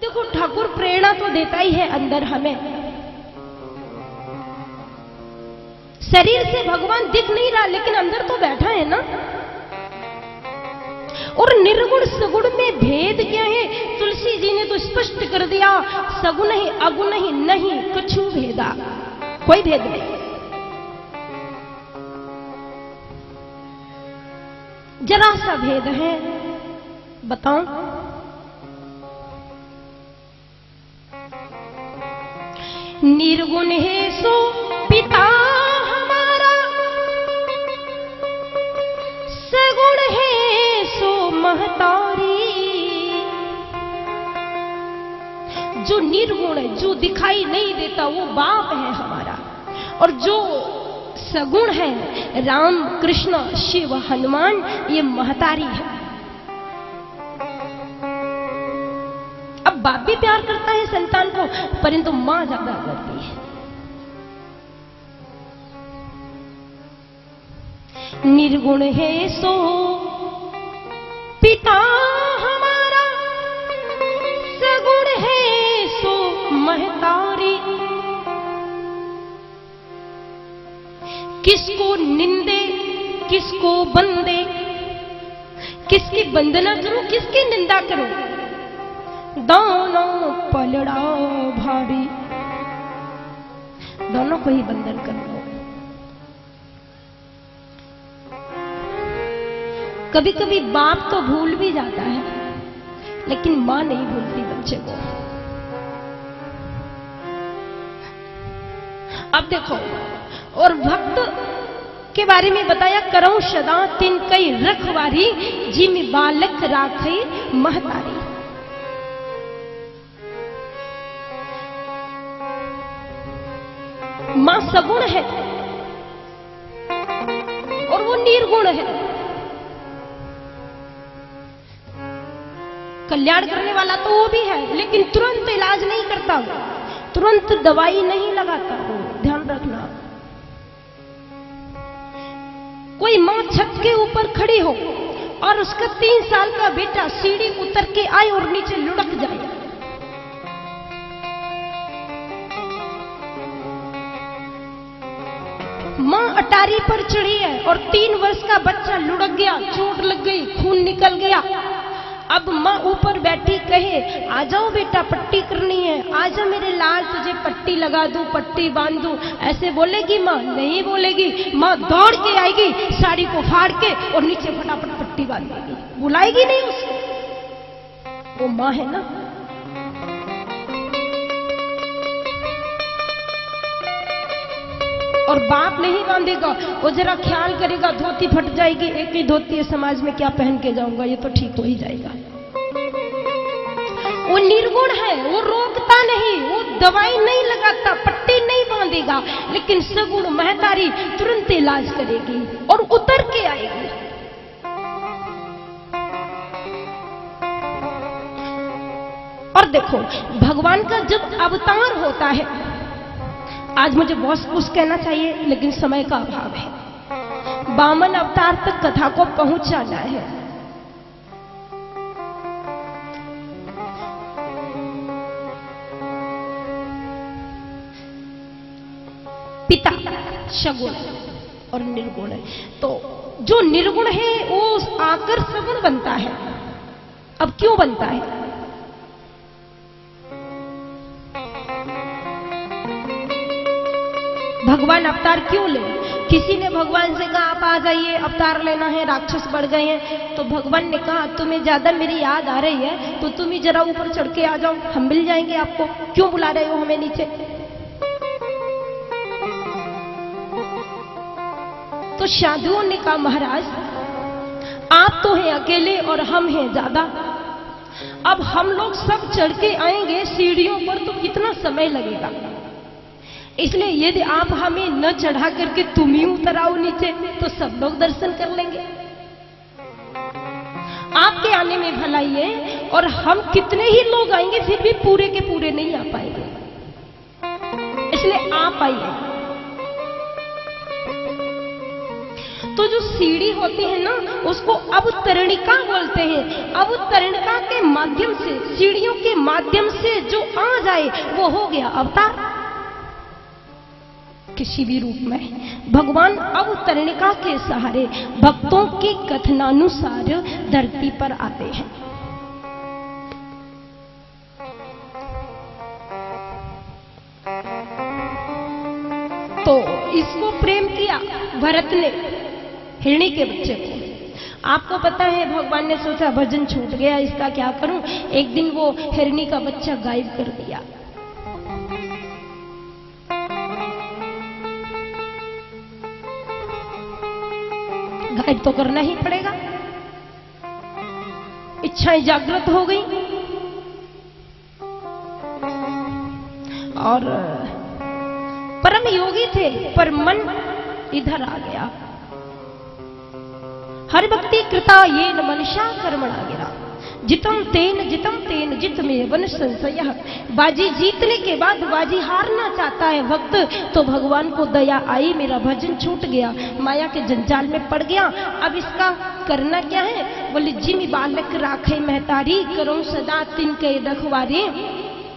देखो ठाकुर प्रेरणा तो देता ही है अंदर हमें। शरीर से भगवान दिख नहीं रहा लेकिन अंदर तो बैठा है ना। और निर्गुण सगुण में भेद क्या है? तुलसी जी ने तो स्पष्ट कर दिया, सगुण ही अगुण ही नहीं कछु भेदा, कोई भेद नहीं। जरा सा भेद है, बताओ। निर्गुण है सो पिता हमारा, सगुण है सो महतारी। जो निर्गुण है, जो दिखाई नहीं देता, वो बाप है हमारा। और जो सगुण है, राम कृष्ण शिव हनुमान, ये महतारी है। अब बाप भी प्यार करता है संतान को, परंतु मां ज्यादा करती है। निर्गुण है सो पिता हमारा, सगुण है सो महतारी। किसको निंदे किसको बंदे, किसकी वंदना करूं किसकी निंदा करूं, दोनों पलड़ा भारी, दोनों को ही बंधन कर लो। कभी कभी बाप तो भूल भी जाता है, लेकिन मां नहीं भूलती बच्चे को। अब देखो, और भक्त के बारे में बताया, करऊं सदा तिन कई रखवारी, जिम बालक राखे महतारी। मां सगुण है और वो निर्गुण है। कल्याण करने वाला तो वो भी है, लेकिन तुरंत इलाज नहीं करता, तुरंत दवाई नहीं लगाता, ध्यान रखना। कोई मां छत के ऊपर खड़ी हो और उसका 3 साल का बेटा सीढ़ी उतर के आए और नीचे लुढ़क जाए, मां अटारी पर चढ़ी है और 3 वर्ष का बच्चा लुढ़क गया, चोट लग गई, खून निकल गया। अब मां ऊपर बैठी कहे, आ जाओ बेटा पट्टी करनी है, आ जा मेरे लाल, तुझे पट्टी लगा दूं, पट्टी बांध दूं, ऐसे बोलेगी मां? नहीं बोलेगी। मां दौड़ के आएगी, साड़ी को फाड़ के और नीचे फटाफट पट्टी बांध देगी, बुलाएगी नहीं उसको। वो मां है ना। और बाप नहीं बांधेगा, वो जरा ख्याल करेगा, धोती फट जाएगी, एक ही धोती है, समाज में क्या पहन के जाऊंगा, ये तो ठीक हो ही जाएगा। वो निर्गुण है, वो रोकता नहीं, वो दवाई नहीं लगाता, पट्टी नहीं बांधेगा, लेकिन सगुण महतारी तुरंत इलाज करेगी और उतर के आएगी। और देखो, भगवान का जब अवतार होता है, आज मुझे बहुत कुछ कहना चाहिए लेकिन समय का अभाव है। वामन अवतार तक कथा को पहुंचाना है। पिता सगुण और निर्गुण है, तो जो निर्गुण है वो आकर सगुण बनता है। अब क्यों बनता है? भगवान अवतार क्यों ले? किसी ने भगवान से कहा आप आ जाइए, अवतार लेना है, राक्षस बढ़ गए हैं, तो भगवान ने कहा तुम्हें ज्यादा मेरी याद आ रही है तो तुम ही जरा ऊपर चढ़ के आ जाओ, हम मिल जाएंगे आपको, क्यों बुला रहे हो हमें नीचे? तो साधुओं ने कहा महाराज आप तो हैं अकेले और हम हैं ज्यादा, अब हम लोग सब चढ़ के आएंगे सीढ़ियों पर तो कितना समय लगेगा, इसलिए यदि आप हमें न चढ़ा करके तुम ही उतर आओ नीचे तो सब लोग दर्शन कर लेंगे। आपके आने में भलाई है, और हम कितने ही लोग आएंगे फिर भी पूरे के पूरे नहीं आ पाएंगे, इसलिए आप आइए। तो जो सीढ़ी होती है ना, उसको अवतरणिका बोलते हैं। अवतरणिका के माध्यम से, सीढ़ियों के माध्यम से जो आ जाए वो हो गया अवतार। किसी भी रूप में भगवान अवतरणिका के सहारे भक्तों के कथनानुसार धरती पर आते हैं। तो इसको प्रेम किया भरत ने हिरणी के बच्चे को। आपको पता है भगवान ने सोचा भजन छूट गया, इसका क्या करूं। एक दिन वो हिरणी का बच्चा गायब कर दिया। गायब तो करना ही पड़ेगा। इच्छाएं जागृत हो गई और परम योगी थे, पर मन इधर आ गया। हर भक्ति कृता येन मनुष्या कर्मणा गिरा, जितम तेन जित में वन संशय। बाजी जीतने के बाद बाजी हारना चाहता है भक्त, तो भगवान को दया आई, मेरा भजन छूट गया, माया के जंजाल में पड़ गया, अब इसका करना क्या है। बोले जिमि बालक राखे महतारी, करो सदा तिनके रखवारी।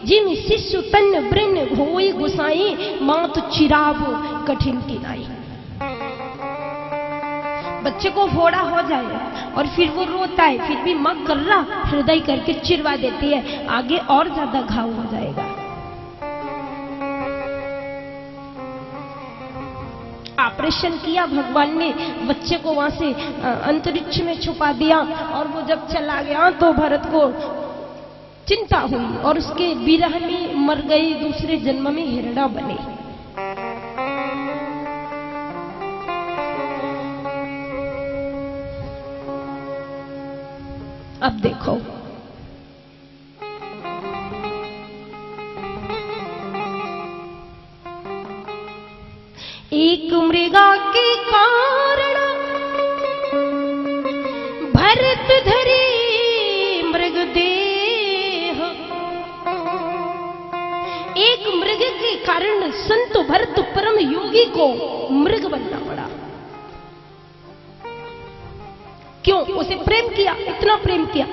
जिमि शिशु तन ब्रन होई गुसाई, मात चिराब कठिन किनाई। बच्चे को फोड़ा हो जाए और फिर वो रोता है, फिर भी मां कर्रा हृदय करके चिरवा देती है, आगे और ज्यादा घाव हो जाएगा। ऑपरेशन किया भगवान ने, बच्चे को वहां से अंतरिक्ष में छुपा दिया और वो जब चला गया तो भरत को चिंता हुई और उसके विरह में मर गई, दूसरे जन्म में हिरणा बने। अब देखो एक मृगा के कारण भरत धरे मृग देह। एक मृग के कारण संत भरत परम योगी को मृग बनना पड़ा। क्यों? उसे प्रेम किया, इतना प्रेम किया।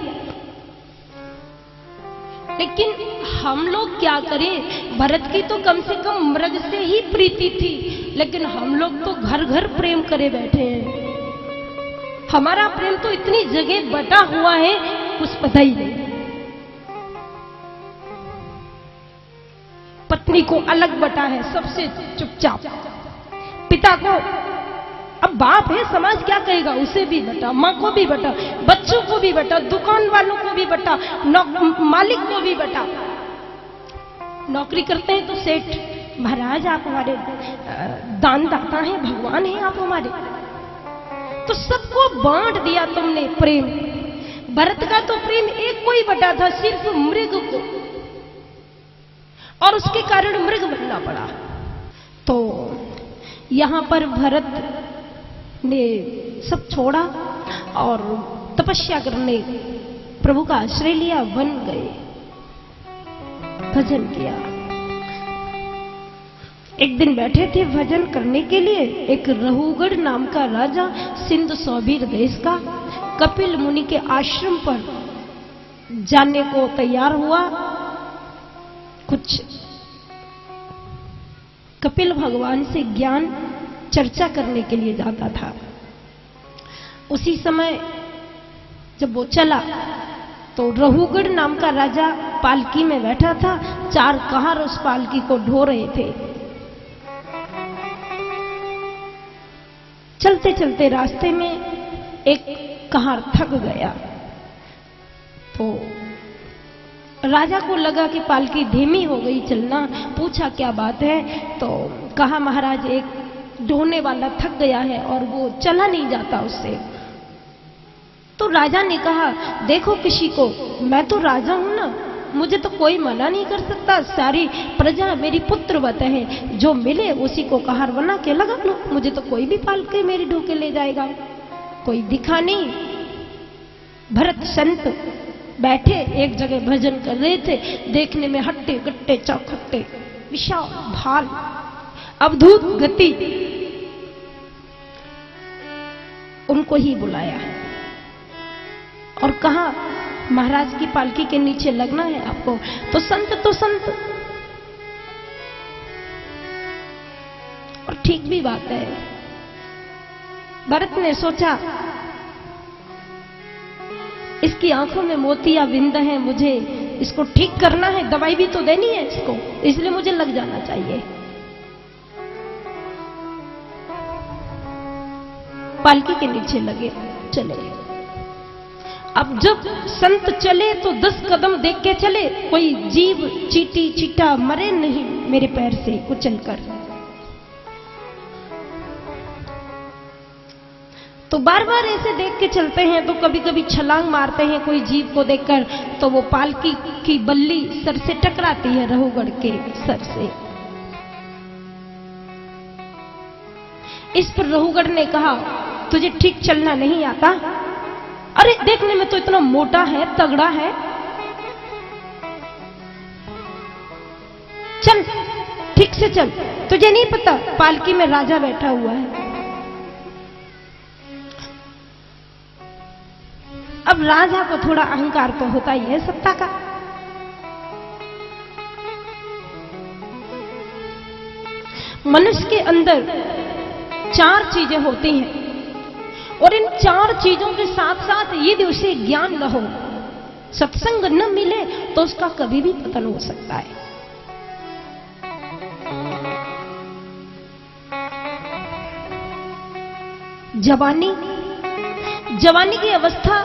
लेकिन हम लोग क्या करें, भरत की तो कम से कम मृग से ही प्रीति थी, लेकिन हम लोग तो घर घर प्रेम करे बैठे हैं। हमारा प्रेम तो इतनी जगह बटा हुआ है, कुछ पता ही नहीं। पत्नी को अलग बटा है, सबसे चुपचाप। पिता को, अब बाप है, समाज क्या कहेगा, उसे भी बटा, माँ को भी बटा, बच्चों को भी बटा, दुकान वालों को भी बटा, मालिक को भी बटा। नौकरी करते हैं तो सेठ महाराज आप हमारे दान दाता हैं, भगवान हैं आप हमारे, तो सबको बांट दिया तुमने प्रेम। भरत का तो प्रेम एक को ही बटा था, सिर्फ मृग को, और उसके कारण मृग बनना पड़ा। तो यहां पर भरत ने सब छोड़ा और तपस्या करने प्रभु का आश्रय लिया, वन गए, भजन किया। एक दिन बैठे थे भजन करने के लिए, एक रहुगढ़ नाम का राजा सिंध सौबीर देश का कपिल मुनि के आश्रम पर जाने को तैयार हुआ। कुछ कपिल भगवान से ज्ञान चर्चा करने के लिए जाता था। उसी समय जब वो चला तो रहुगढ़ नाम का राजा पालकी में बैठा था, 4 कहार उस पालकी को ढो रहे थे। चलते चलते रास्ते में एक कहार थक गया, तो राजा को लगा कि पालकी धीमी हो गई चलना, पूछा क्या बात है, तो कहा महाराज एक ढोने वाला थक गया है और वो चला नहीं जाता उससे। तो राजा ने कहा देखो किसी को, मैं तो राजा हूं ना, मुझे तो कोई मना नहीं कर सकता, सारी प्रजा मेरी पुत्रवत है, जो मिले उसी को कहार बना के लगा लो, मुझे तो कोई भी पाल के मेरी ढोके ले जाएगा। कोई दिखा नहीं। भरत संत बैठे एक जगह भजन कर रहे थे, देखने में हट्टे गट्टे चौखट्टे, विशाल भाल, अवधूत गति। उनको ही बुलाया और कहा महाराज की पालकी के नीचे लगना है आपको। तो संत और ठीक भी बात है। भरत ने सोचा इसकी आंखों में मोतिया बिंद है, मुझे इसको ठीक करना है, दवाई भी तो देनी है इसको, इसलिए मुझे लग जाना चाहिए। पालकी के नीचे लगे, चले। अब जब संत चले तो 10 कदम देख के चले, कोई जीव चीटी चीटा मरे नहीं मेरे पैर से कुचलकर। तो बार बार ऐसे देख के चलते हैं, तो कभी कभी छलांग मारते हैं कोई जीव को देखकर, तो वो पालकी की बल्ली सर से टकराती है रहुगढ़ के सर से। इस पर रहुगढ़ ने कहा तुझे ठीक चलना नहीं आता? अरे देखने में तो इतना मोटा है, तगड़ा है, चल ठीक से चल। तुझे नहीं पता पालकी में राजा बैठा हुआ है। अब राजा को थोड़ा अहंकार तो होता ही है सत्ता का। मनुष्य के अंदर 4 चीजें होती हैं और इन 4 चीजों के साथ साथ यदि उसे ज्ञान न हो, सत्संग न मिले, तो उसका कभी भी पतन हो सकता है। जवानी की अवस्था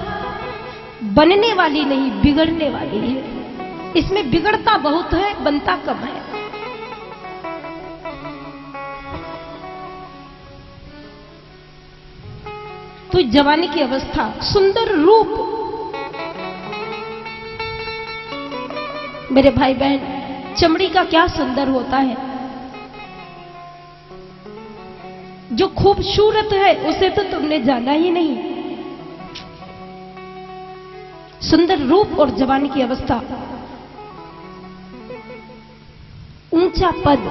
बनने वाली नहीं, बिगड़ने वाली है। इसमें बिगड़ता बहुत है, बनता कम है। तो जवानी की अवस्था, सुंदर रूप, मेरे भाई बहन, चमड़ी का क्या सुंदर होता है। जो खूबसूरत है उसे तो तुमने जाना ही नहीं। सुंदर रूप और जवानी की अवस्था, ऊंचा पद,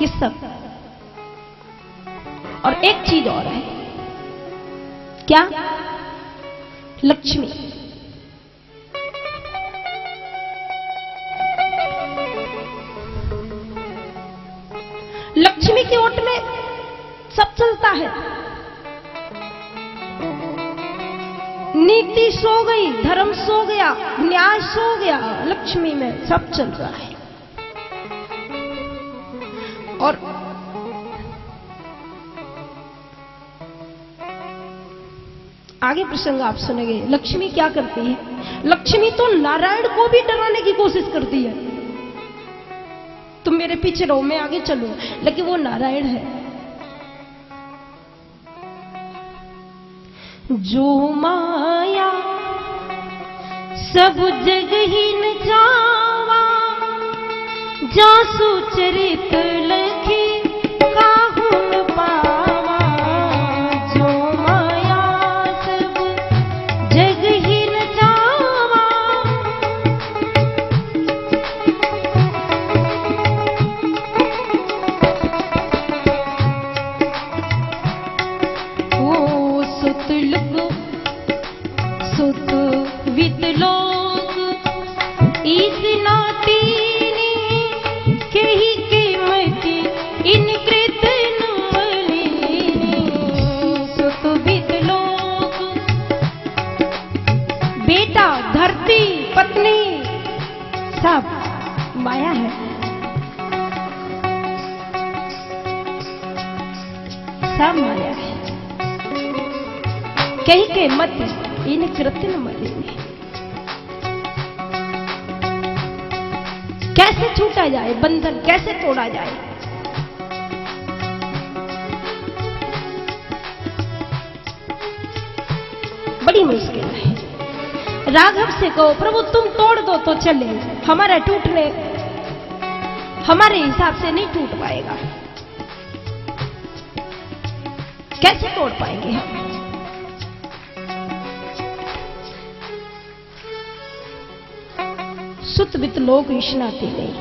ये सब। और एक चीज और है, क्या? लक्ष्मी। लक्ष्मी की ओट में सब चलता है। नीति सो गई, धर्म सो गया, न्याय सो गया, लक्ष्मी में सब चल रहा है। और आगे प्रसंग आप सुनेंगे। लक्ष्मी क्या करती है? लक्ष्मी तो नारायण को भी डराने की कोशिश करती है। तुम मेरे पीछे रहो, मैं आगे चलूं, लेकिन वो नारायण है। जो माया सब जग ही न जावा, जासु चरित लखी काहू न पावा। जो माया सब जग ही न जावा, ओ सुत वित लोक इस नाती कही के मत इन कृत सुत वित लोक। बेटा, धरती, पत्नी, सब माया है। सब माया है। कही के मत इन कृत्न मलिनी। कैसे छूटा जाए बंधन, कैसे तोड़ा जाए? बड़ी मुश्किल है। राघव से कहो प्रभु तुम तोड़ दो तो चले, हमारा टूटने हमारे हिसाब से नहीं टूट पाएगा। कैसे तोड़ पाएंगे हम? सुत वित लोग इश्नाती नहीं।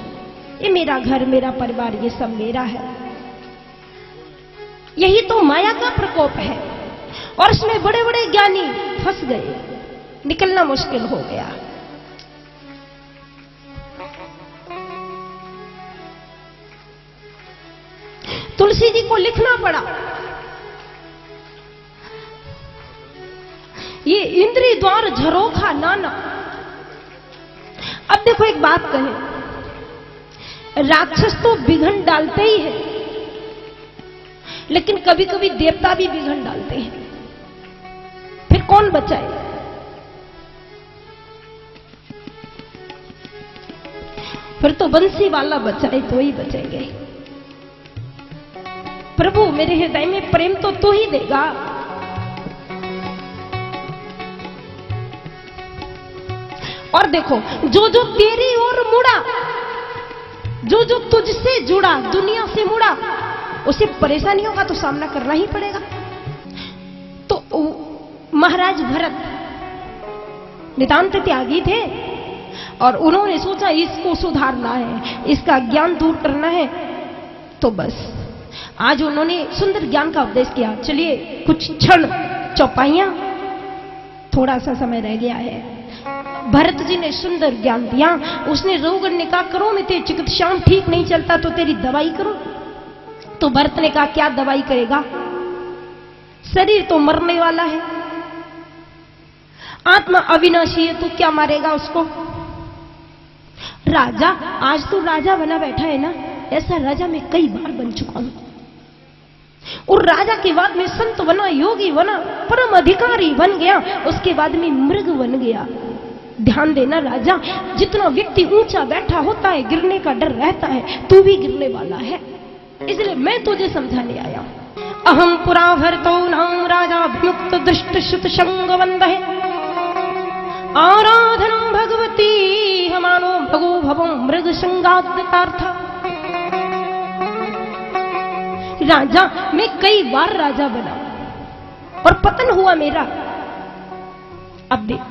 ये मेरा घर, मेरा परिवार, ये सब मेरा है। यही तो माया का प्रकोप है। और इसमें बड़े बड़े ज्ञानी फंस गए, निकलना मुश्किल हो गया। तुलसी जी को लिखना पड़ा, ये इंद्री द्वार झरोखा नाना। अब देखो एक बात कहें, राक्षस तो बिघन डालते ही है, लेकिन कभी कभी देवता भी बिघन डालते हैं। फिर कौन बचाए? फिर तो बंसी वाला बचाए तो ही बचेंगे। प्रभु मेरे हृदय में प्रेम तो तू ही देगा। और देखो, जो जो तेरी ओर मुड़ा, जो जो तुझसे जुड़ा, दुनिया से मुड़ा, उसे परेशानियों का तो सामना करना ही पड़ेगा। तो महाराज भरत नितांत त्यागी थे और उन्होंने सोचा इसको सुधारना है, इसका ज्ञान दूर करना है। तो बस आज उन्होंने सुंदर ज्ञान का उपदेश किया। चलिए कुछ क्षण चौपाइयां, थोड़ा सा समय रह गया है। भरत जी ने सुंदर ज्ञान दिया। उसने रोगन ने कहा, करो मैं तेरी चिकित्सा ठीक नहीं चलता तो तेरी दवाई करो। तो भरत ने कहा, क्या दवाई करेगा? शरीर तो मरने वाला है, आत्मा अविनाशी है, तो क्या मारेगा उसको? राजा, आज तो राजा बना बैठा है ना, ऐसा राजा मैं कई बार बन चुका हूं। और राजा के बाद में संत बना, योगी बना, परम अधिकारी बन गया, उसके बाद में मृग बन गया। ध्यान देना राजा, जितना व्यक्ति ऊंचा बैठा होता है गिरने का डर रहता है, तू भी गिरने वाला है। इसलिए मैं तुझे समझाने आया। अहम पुरा भरतो नाम राजा विमुक्त दृष्ट श्रुत संग बंध है, आराधनम भगवती हमानो भगो भवम मृग संगाद्यतार्थ। राजा, मैं कई बार राजा बना और पतन हुआ मेरा। अब देख,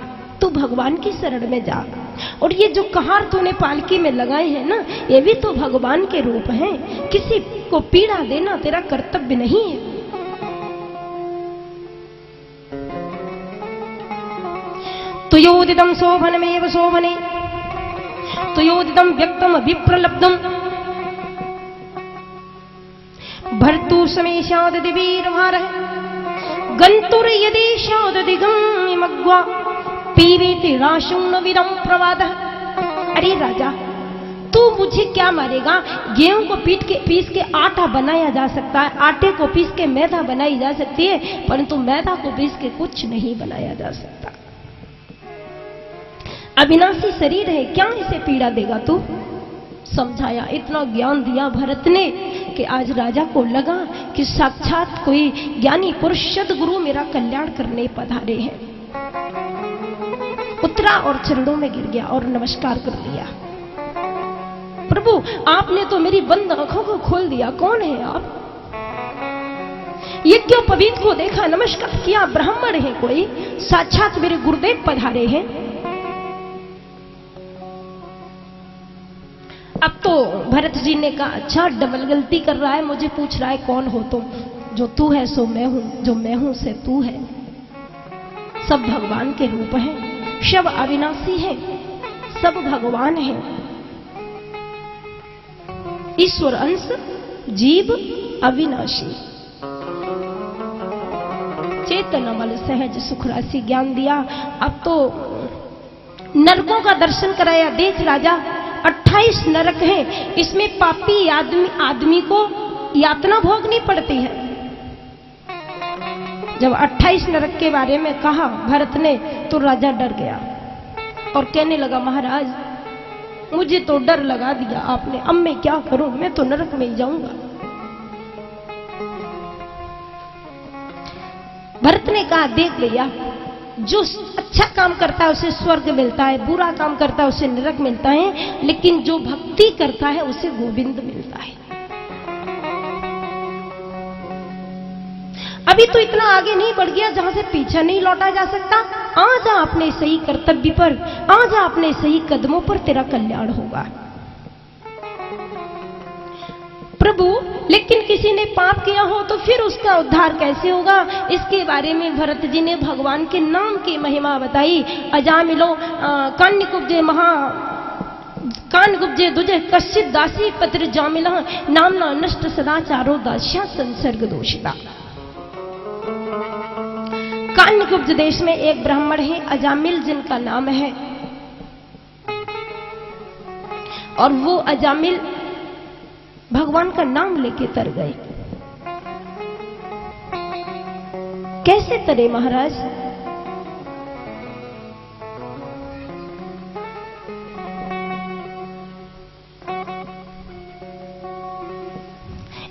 तू भगवान की शरण में जा। और ये जो कहार तूने पालकी में लगाए हैं ना, ये भी तो भगवान के रूप हैं। किसी को पीड़ा देना तेरा कर्तव्य नहीं है। तुयोदिदं शोभनमेव शोभने, तुयोदिदं व्यक्तम विप्रलब्धम, भर्तु समेशादि वीरभारः, गंतुर यदि शाददिगम्यमग्वा, पीवेति राशुन विदं प्रवादः। अरे राजा, तू मुझे क्या मारेगा? गेहूं को पीस के आटा बनाया जा सकता है, आटे को पीस के मैदा बनाई जा सकती है, परंतु मैदा को पीस के कुछ नहीं बनाया जा सकता। अविनाशी शरीर है, क्या इसे पीड़ा देगा तू? समझाया, इतना ज्ञान दिया भरत ने कि आज राजा को लगा कि साक्षात कोई ज्ञानी पुरुष सद्गुरु मेरा कल्याण करने पधारे हैं। उतरा और चरणों में गिर गया और नमस्कार कर दिया। प्रभु, आपने तो मेरी बंद आंखों को खोल दिया। कौन है आप? यज्ञोपवीत को देखा, नमस्कार किया, ब्राह्मण है कोई, साक्षात मेरे गुरुदेव पधारे हैं। अब तो भरत जी ने कहा, अच्छा डबल गलती कर रहा है, मुझे पूछ रहा है कौन हो तुम? जो तू है सो मैं हूं, जो मैं हूं से तू है। सब भगवान के रूप हैं, सब अविनाशी है, सब भगवान है। ईश्वर अंश, जीव अविनाशी। चेतनमल सहज सुख राशि ज्ञान दिया। अब तो नरकों का दर्शन कराया। देख राजा, 28 नरक हैं, इसमें पापी आदमी को यातना भोगनी पड़ती है। जब 28 नरक के बारे में कहा भरत ने, तो राजा डर गया और कहने लगा, महाराज मुझे तो डर लगा दिया आपने, अब मैं क्या करूं? मैं तो नरक में ही जाऊंगा। भरत ने कहा, देख भैया, जो अच्छा काम करता है उसे स्वर्ग मिलता है, बुरा काम करता है उसे नरक मिलता है, लेकिन जो भक्ति करता है उसे गोविंद मिलता है। अभी तो इतना आगे नहीं बढ़ गया जहां से पीछा नहीं लौटा जा सकता। आ जा अपने सही कर्तव्य पर, आ जा अपने सही कदमों पर, तेरा कल्याण होगा। प्रभु लेकिन किसी ने पाप किया हो तो फिर उसका उद्धार कैसे होगा? इसके बारे में भरत जी ने भगवान के नाम की महिमा बताई। अजामिलो कान्यकुब्जे दुजे कश्चित दासी पत्र जामिला नामना नष्ट सदाचारो दास्या संसर्ग दोषिता। कान्यकुब्ज देश में एक ब्राह्मण है अजामिल जिनका नाम है, और वो अजामिल भगवान का नाम लेके तर गए। कैसे तरे महाराज?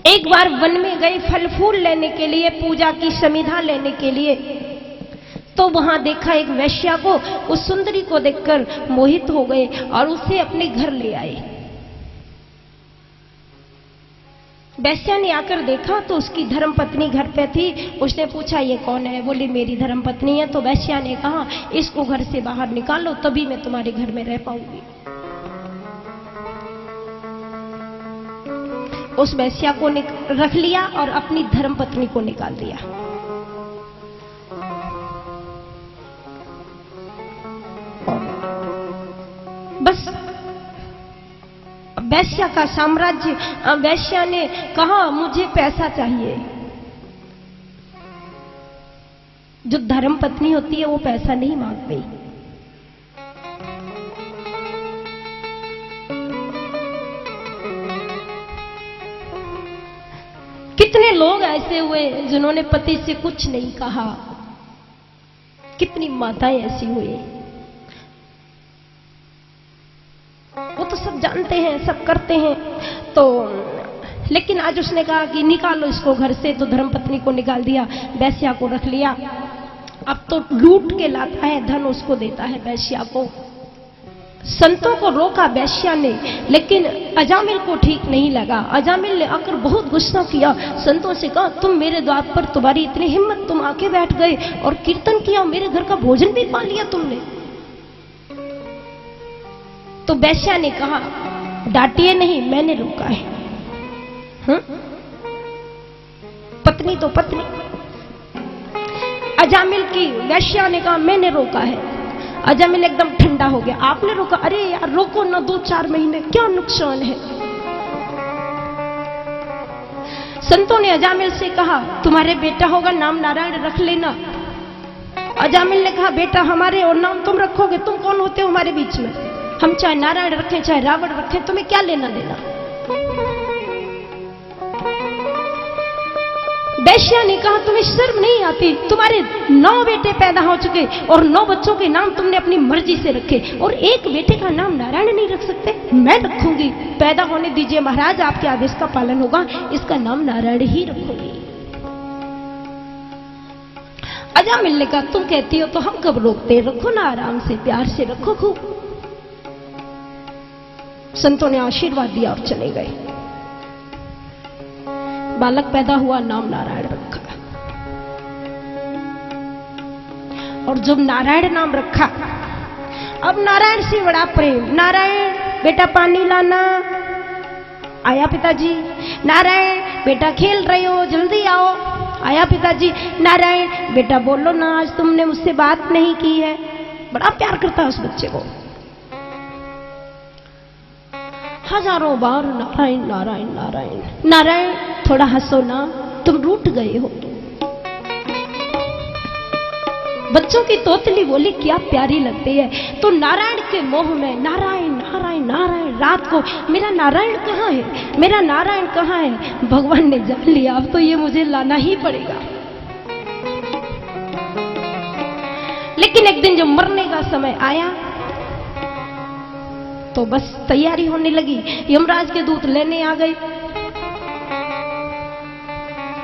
एक बार वन में गए फल फूल लेने के लिए, पूजा की समिधा लेने के लिए, तो वहां देखा एक वैश्या को। उस सुंदरी को देखकर मोहित हो गए और उसे अपने घर ले आए। वैश्या ने आकर देखा तो उसकी धर्मपत्नी घर पे थी। उसने पूछा ये कौन है? बोली मेरी धर्मपत्नी है। तो वैश्या ने कहा इसको घर से बाहर निकालो तभी मैं तुम्हारे घर में रह पाऊंगी। उस वैश्या को रख लिया और अपनी धर्मपत्नी को निकाल दिया। बस वैश्या का साम्राज्य। वैश्या ने कहा मुझे पैसा चाहिए। जो धर्मपत्नी होती है वो पैसा नहीं मांगती। कितने लोग ऐसे हुए जिन्होंने पति से कुछ नहीं कहा। कितनी माताएं ऐसी हुई। वो तो सब जानते हैं, सब करते हैं। तो लेकिन आज उसने कहा कि निकालो इसको घर से, तो धर्मपत्नी को निकाल दिया, वैश्या को रख लिया। अब तो लूट के लाता है, धन उसको देता है वैश्या को। संतों को रोका वैश्या ने, लेकिन अजामिल को ठीक नहीं लगा। अजामिल ने आकर बहुत गुस्सा किया, संतों से कहा तुम मेरे द्वार पर, तुम्हारी इतनी हिम्मत, तुम आके बैठ गए और कीर्तन किया, मेरे घर का भोजन भी पा लिया तुमने। तो वैश्या ने कहा डांटिए नहीं, मैंने रोका है। पत्नी तो पत्नी। अजामिल की वैश्या ने कहा मैंने रोका है। अजामिल एकदम ठंडा हो गया, आपने रोका? अरे यार रोको ना, 2-4 महीने, क्या नुकसान है। संतों ने अजामिल से कहा तुम्हारे बेटा होगा, नाम नारायण रख लेना। अजामिल ने कहा बेटा हमारे और नाम तुम रखोगे, तुम कौन होते हो हमारे बीच में? हम चाहे नारायण रखें चाहे रावण रखें, तुम्हें क्या लेना देना। वैश्या ने कहा तुम्हें शर्म नहीं आती? तुम्हारे 9 बेटे पैदा हो चुके और 9 बच्चों के नाम तुमने अपनी मर्जी से रखे, और एक बेटे का नाम नारायण नहीं रख सकते? मैं रखूंगी, पैदा होने दीजिए महाराज, आपके आदेश का पालन होगा, इसका नाम नारायण ही रखूंगी। अजामिल ने कहा तुम कहती हो तो हम कब रोकते, रखो ना आराम से, प्यार से रखो खूब। संतों ने आशीर्वाद दिया और चले गए। बालक पैदा हुआ, नाम नारायण रखा। और जब नारायण नाम रखा, अब नारायण से बड़ा प्रेम। नारायण बेटा पानी लाना, आया पिताजी। नारायण बेटा खेल रहे हो, जल्दी आओ, आया पिताजी। नारायण बेटा बोलो ना, आज तुमने मुझसे बात नहीं की है। बड़ा प्यार करता है उस बच्चे को। हजारों बार नारायण नारायण नारायण नारायण। थोड़ा हंसो ना, तुम रूठ गए हो। बच्चों की तोतली बोली क्या प्यारी लगती है। तो नारायण के मोह में नारायण नारायण नारायण, रात को मेरा नारायण कहाँ है, मेरा नारायण कहाँ है। भगवान ने जान लिया, अब तो ये मुझे लाना ही पड़ेगा। लेकिन एक दिन जब मरने का समय आया तो बस तैयारी होने लगी। यमराज के दूत लेने आ गए,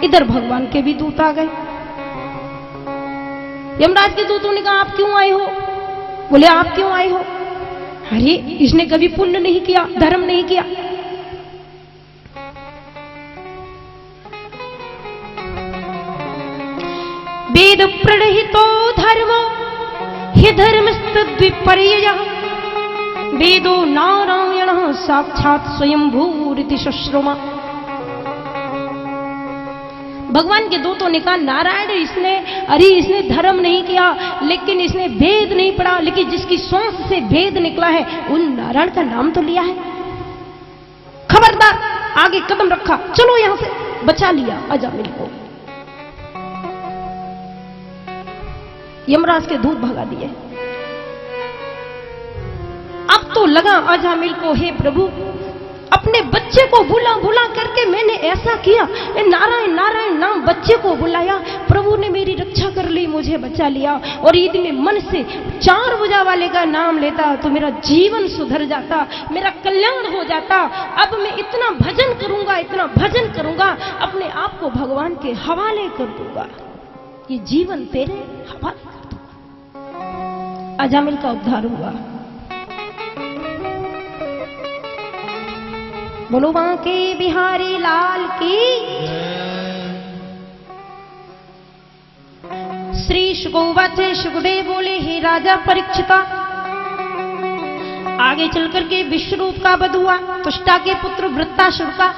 इधर भगवान के भी दूत आ गए। यमराज के दूतों ने कहा आप क्यों आए हो? बोले आप क्यों आए हो? अरे इसने कभी पुण्य नहीं किया, धर्म नहीं किया। वेद प्रणहितो धर्मो हि धर्मस्तद्विपर्ययः वेदो नारायण साक्षात स्वयं भूरिति शुश्रुमा। भगवान के दूतों ने कहा नारायण इसने धर्म नहीं किया, लेकिन इसने वेद नहीं पढ़ा, लेकिन जिसकी सांस से वेद निकला है उन नारायण का नाम तो लिया है। खबरदार, आगे कदम रखा, चलो यहां से, बचा लिया अजामिल को। यमराज के दूत भगा दिए। अब तो लगा अजामिल को, हे प्रभु, अपने बच्चे को बुला बुला करके मैंने ऐसा किया, नारायण नारायण नाम बच्चे को बुलाया, प्रभु ने मेरी रक्षा कर ली, मुझे बचा लिया। और यदि मैं मन से 4 भुजा वाले का नाम लेता तो मेरा जीवन सुधर जाता, मेरा कल्याण हो जाता। अब मैं इतना भजन करूंगा, अपने आप को भगवान के हवाले कर दूंगा, ये जीवन तेरे हवाले कर दूंगा। अजामिल का उद्धार हुआ। बोलो बांके बिहारी लाल की। श्री शुकोवाचे शुकदेव बोले, हे राजा परीक्षिता, आगे चलकर के विश्वरूप का वध हुआ। तुष्टा के पुत्र वृत्तासुर का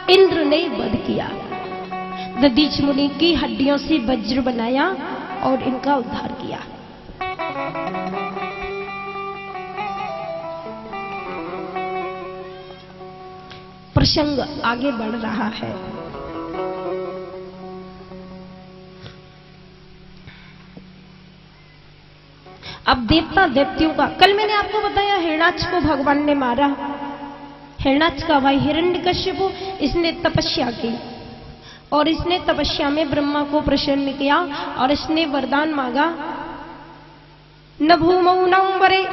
इंद्र ने वध किया। दधीच मुनि की हड्डियों से वज्र बनाया और इनका उद्धार किया। प्रसंग आगे बढ़ रहा है। अब देवता देवतियों का, कल मैंने आपको बताया हिरण्याक्ष को भगवान ने मारा। हिरण्याक्ष का भाई हिरण्यकश्यप, इसने तपस्या की और इसने तपस्या में ब्रह्मा को प्रसन्न किया और इसने वरदान मांगा, न भूमौ न वरे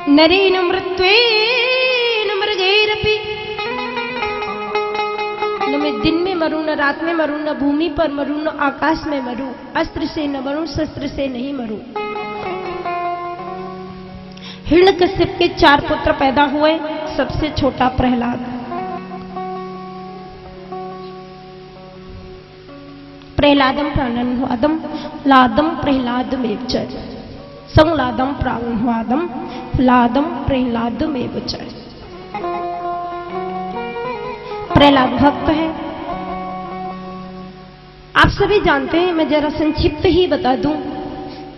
नरेन मृत्वेन मृगैरपि, न मैं दिन में मरूं, न रात में मरूं, न भूमि पर मरूं, न आकाश में मरूं, अस्त्र से न मरूं, शस्त्र से नहीं मरूं। हिरण्यकश्यप के 4 पुत्र पैदा हुए। सबसे छोटा प्रहलाद। प्रहलादम प्राणन्वादम लादम प्रहलादमेव च, संलादम प्राणन्वादम लादम प्रहलादमेव च। प्रहलाद भक्त है, आप सभी जानते हैं। मैं जरा संक्षिप्त ही बता दूं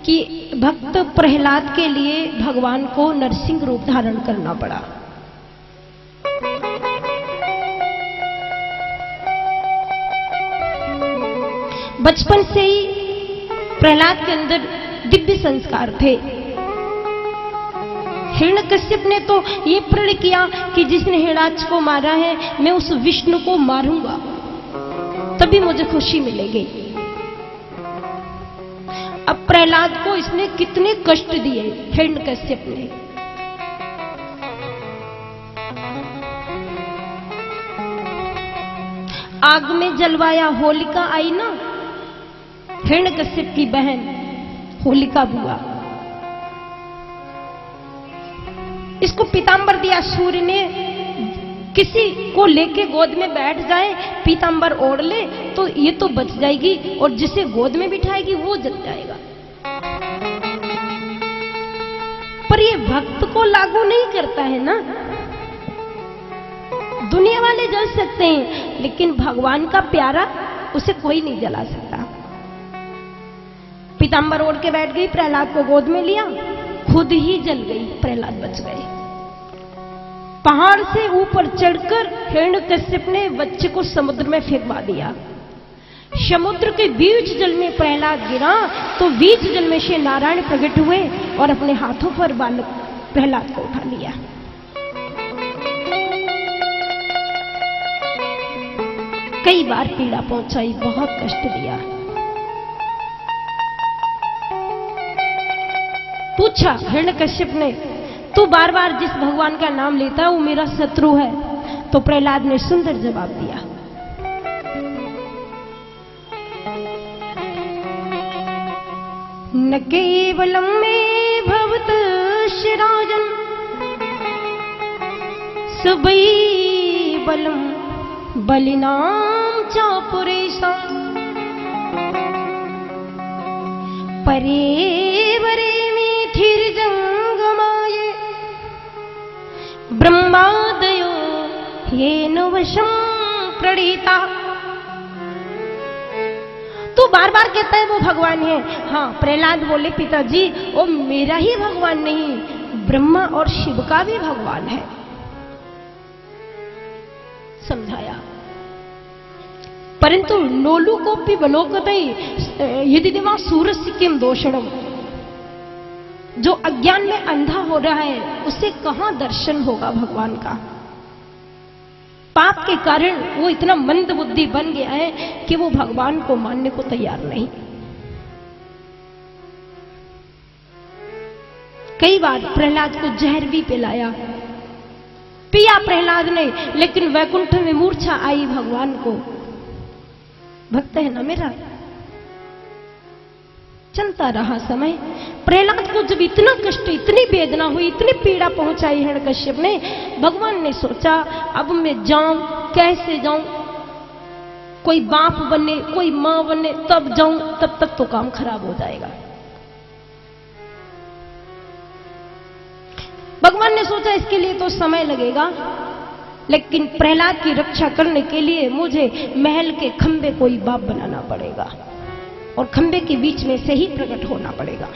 कि भक्त प्रहलाद के लिए भगवान को नरसिंह रूप धारण करना पड़ा। बचपन से ही प्रहलाद के अंदर दिव्य संस्कार थे। हिरण्यकश्यप ने तो ये प्रण किया कि जिसने हिरण्याक्ष को मारा है मैं उस विष्णु को मारूंगा, तभी मुझे खुशी मिलेगी। अब प्रहलाद को इसने कितने कष्ट दिए हिरण्यकश्यप ने। आग में जलवाया, होलिका आई ना, हिरण्यकश्यप की बहन होलिका बुआ, इसको पीतांबर दिया सूर्य ने। किसी को लेके गोद में बैठ जाए, पीतांबर ओढ़ ले तो ये तो बच जाएगी, और जिसे गोद में बिठाएगी वो जल जाएगा। पर ये भक्त को लागू नहीं करता है ना। दुनिया वाले जल सकते हैं, लेकिन भगवान का प्यारा उसे कोई नहीं जला सकता। पीतांबर ओढ़ के बैठ गई, प्रहलाद को गोद में लिया, खुद ही जल गई, प्रहलाद बच गए। पहाड़ से ऊपर चढ़कर हिरण्यकश्यप ने बच्चे को समुद्र में फेंकवा दिया। समुद्र के बीच जल में प्रहलाद गिरा तो बीच जल में से नारायण प्रकट हुए और अपने हाथों पर बालक प्रहलाद को उठा लिया। कई बार पीड़ा पहुंचाई, बहुत कष्ट दिया। पूछा हिरण्यकश्यप ने, तू बार बार जिस भगवान का नाम लेता है वो मेरा शत्रु है। तो प्रहलाद ने सुंदर जवाब दिया, न केवलम में भवत शिराजन सुबैबलम बलिनाम चापुरेशा परेवरे में थिर जंगमाये ब्रह्मादयो येन वशं प्रणीता। तो बार बार कहता है वो भगवान है। हाँ, प्रहलाद बोले पिताजी वो मेरा ही भगवान नहीं, ब्रह्मा और शिव का भी भगवान है। समझाया। परंतु नोलू को भी बलोकतई यदि दिवा सूरस्य किम दोषणम, जो अज्ञान में अंधा हो रहा है उसे कहां दर्शन होगा भगवान का। पाप के कारण वो इतना मंद बुद्धि बन गया है कि वो भगवान को मानने को तैयार नहीं। कई बार प्रहलाद को जहर भी पिलाया, पिया प्रहलाद ने, लेकिन वैकुंठ में मूर्छा आई भगवान को। भक्त है ना मेरा। चलता रहा समय। प्रहलाद को जब इतना कष्ट, इतनी वेदना हुई, इतनी पीड़ा पहुंचाई हिरण्यकश्यप ने, भगवान ने सोचा अब मैं जाऊं, कैसे जाऊं। कोई बाप बने, कोई मां बने तब जाऊं, तब तक तो काम खराब हो जाएगा। भगवान ने सोचा इसके लिए तो समय लगेगा, लेकिन प्रहलाद की रक्षा करने के लिए मुझे महल के खंबे कोई बाप बनाना पड़ेगा और खंबे के बीच में से ही प्रकट होना पड़ेगा।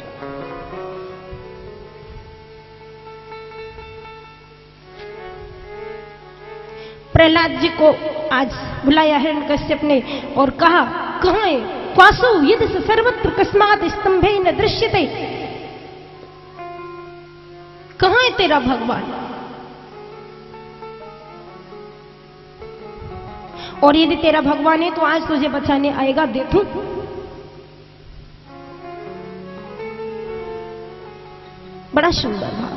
प्रहलाद जी को आज बुलाया हिरण्यकश्यप ने और कहा कहां है क्वासु यदि सर्वत्र कस्मात् स्तंभे न दृश्यते। कहां है तेरा भगवान, और यदि तेरा भगवान है तो आज तुझे बचाने आएगा, देखूं। बड़ा सुंदर भाव।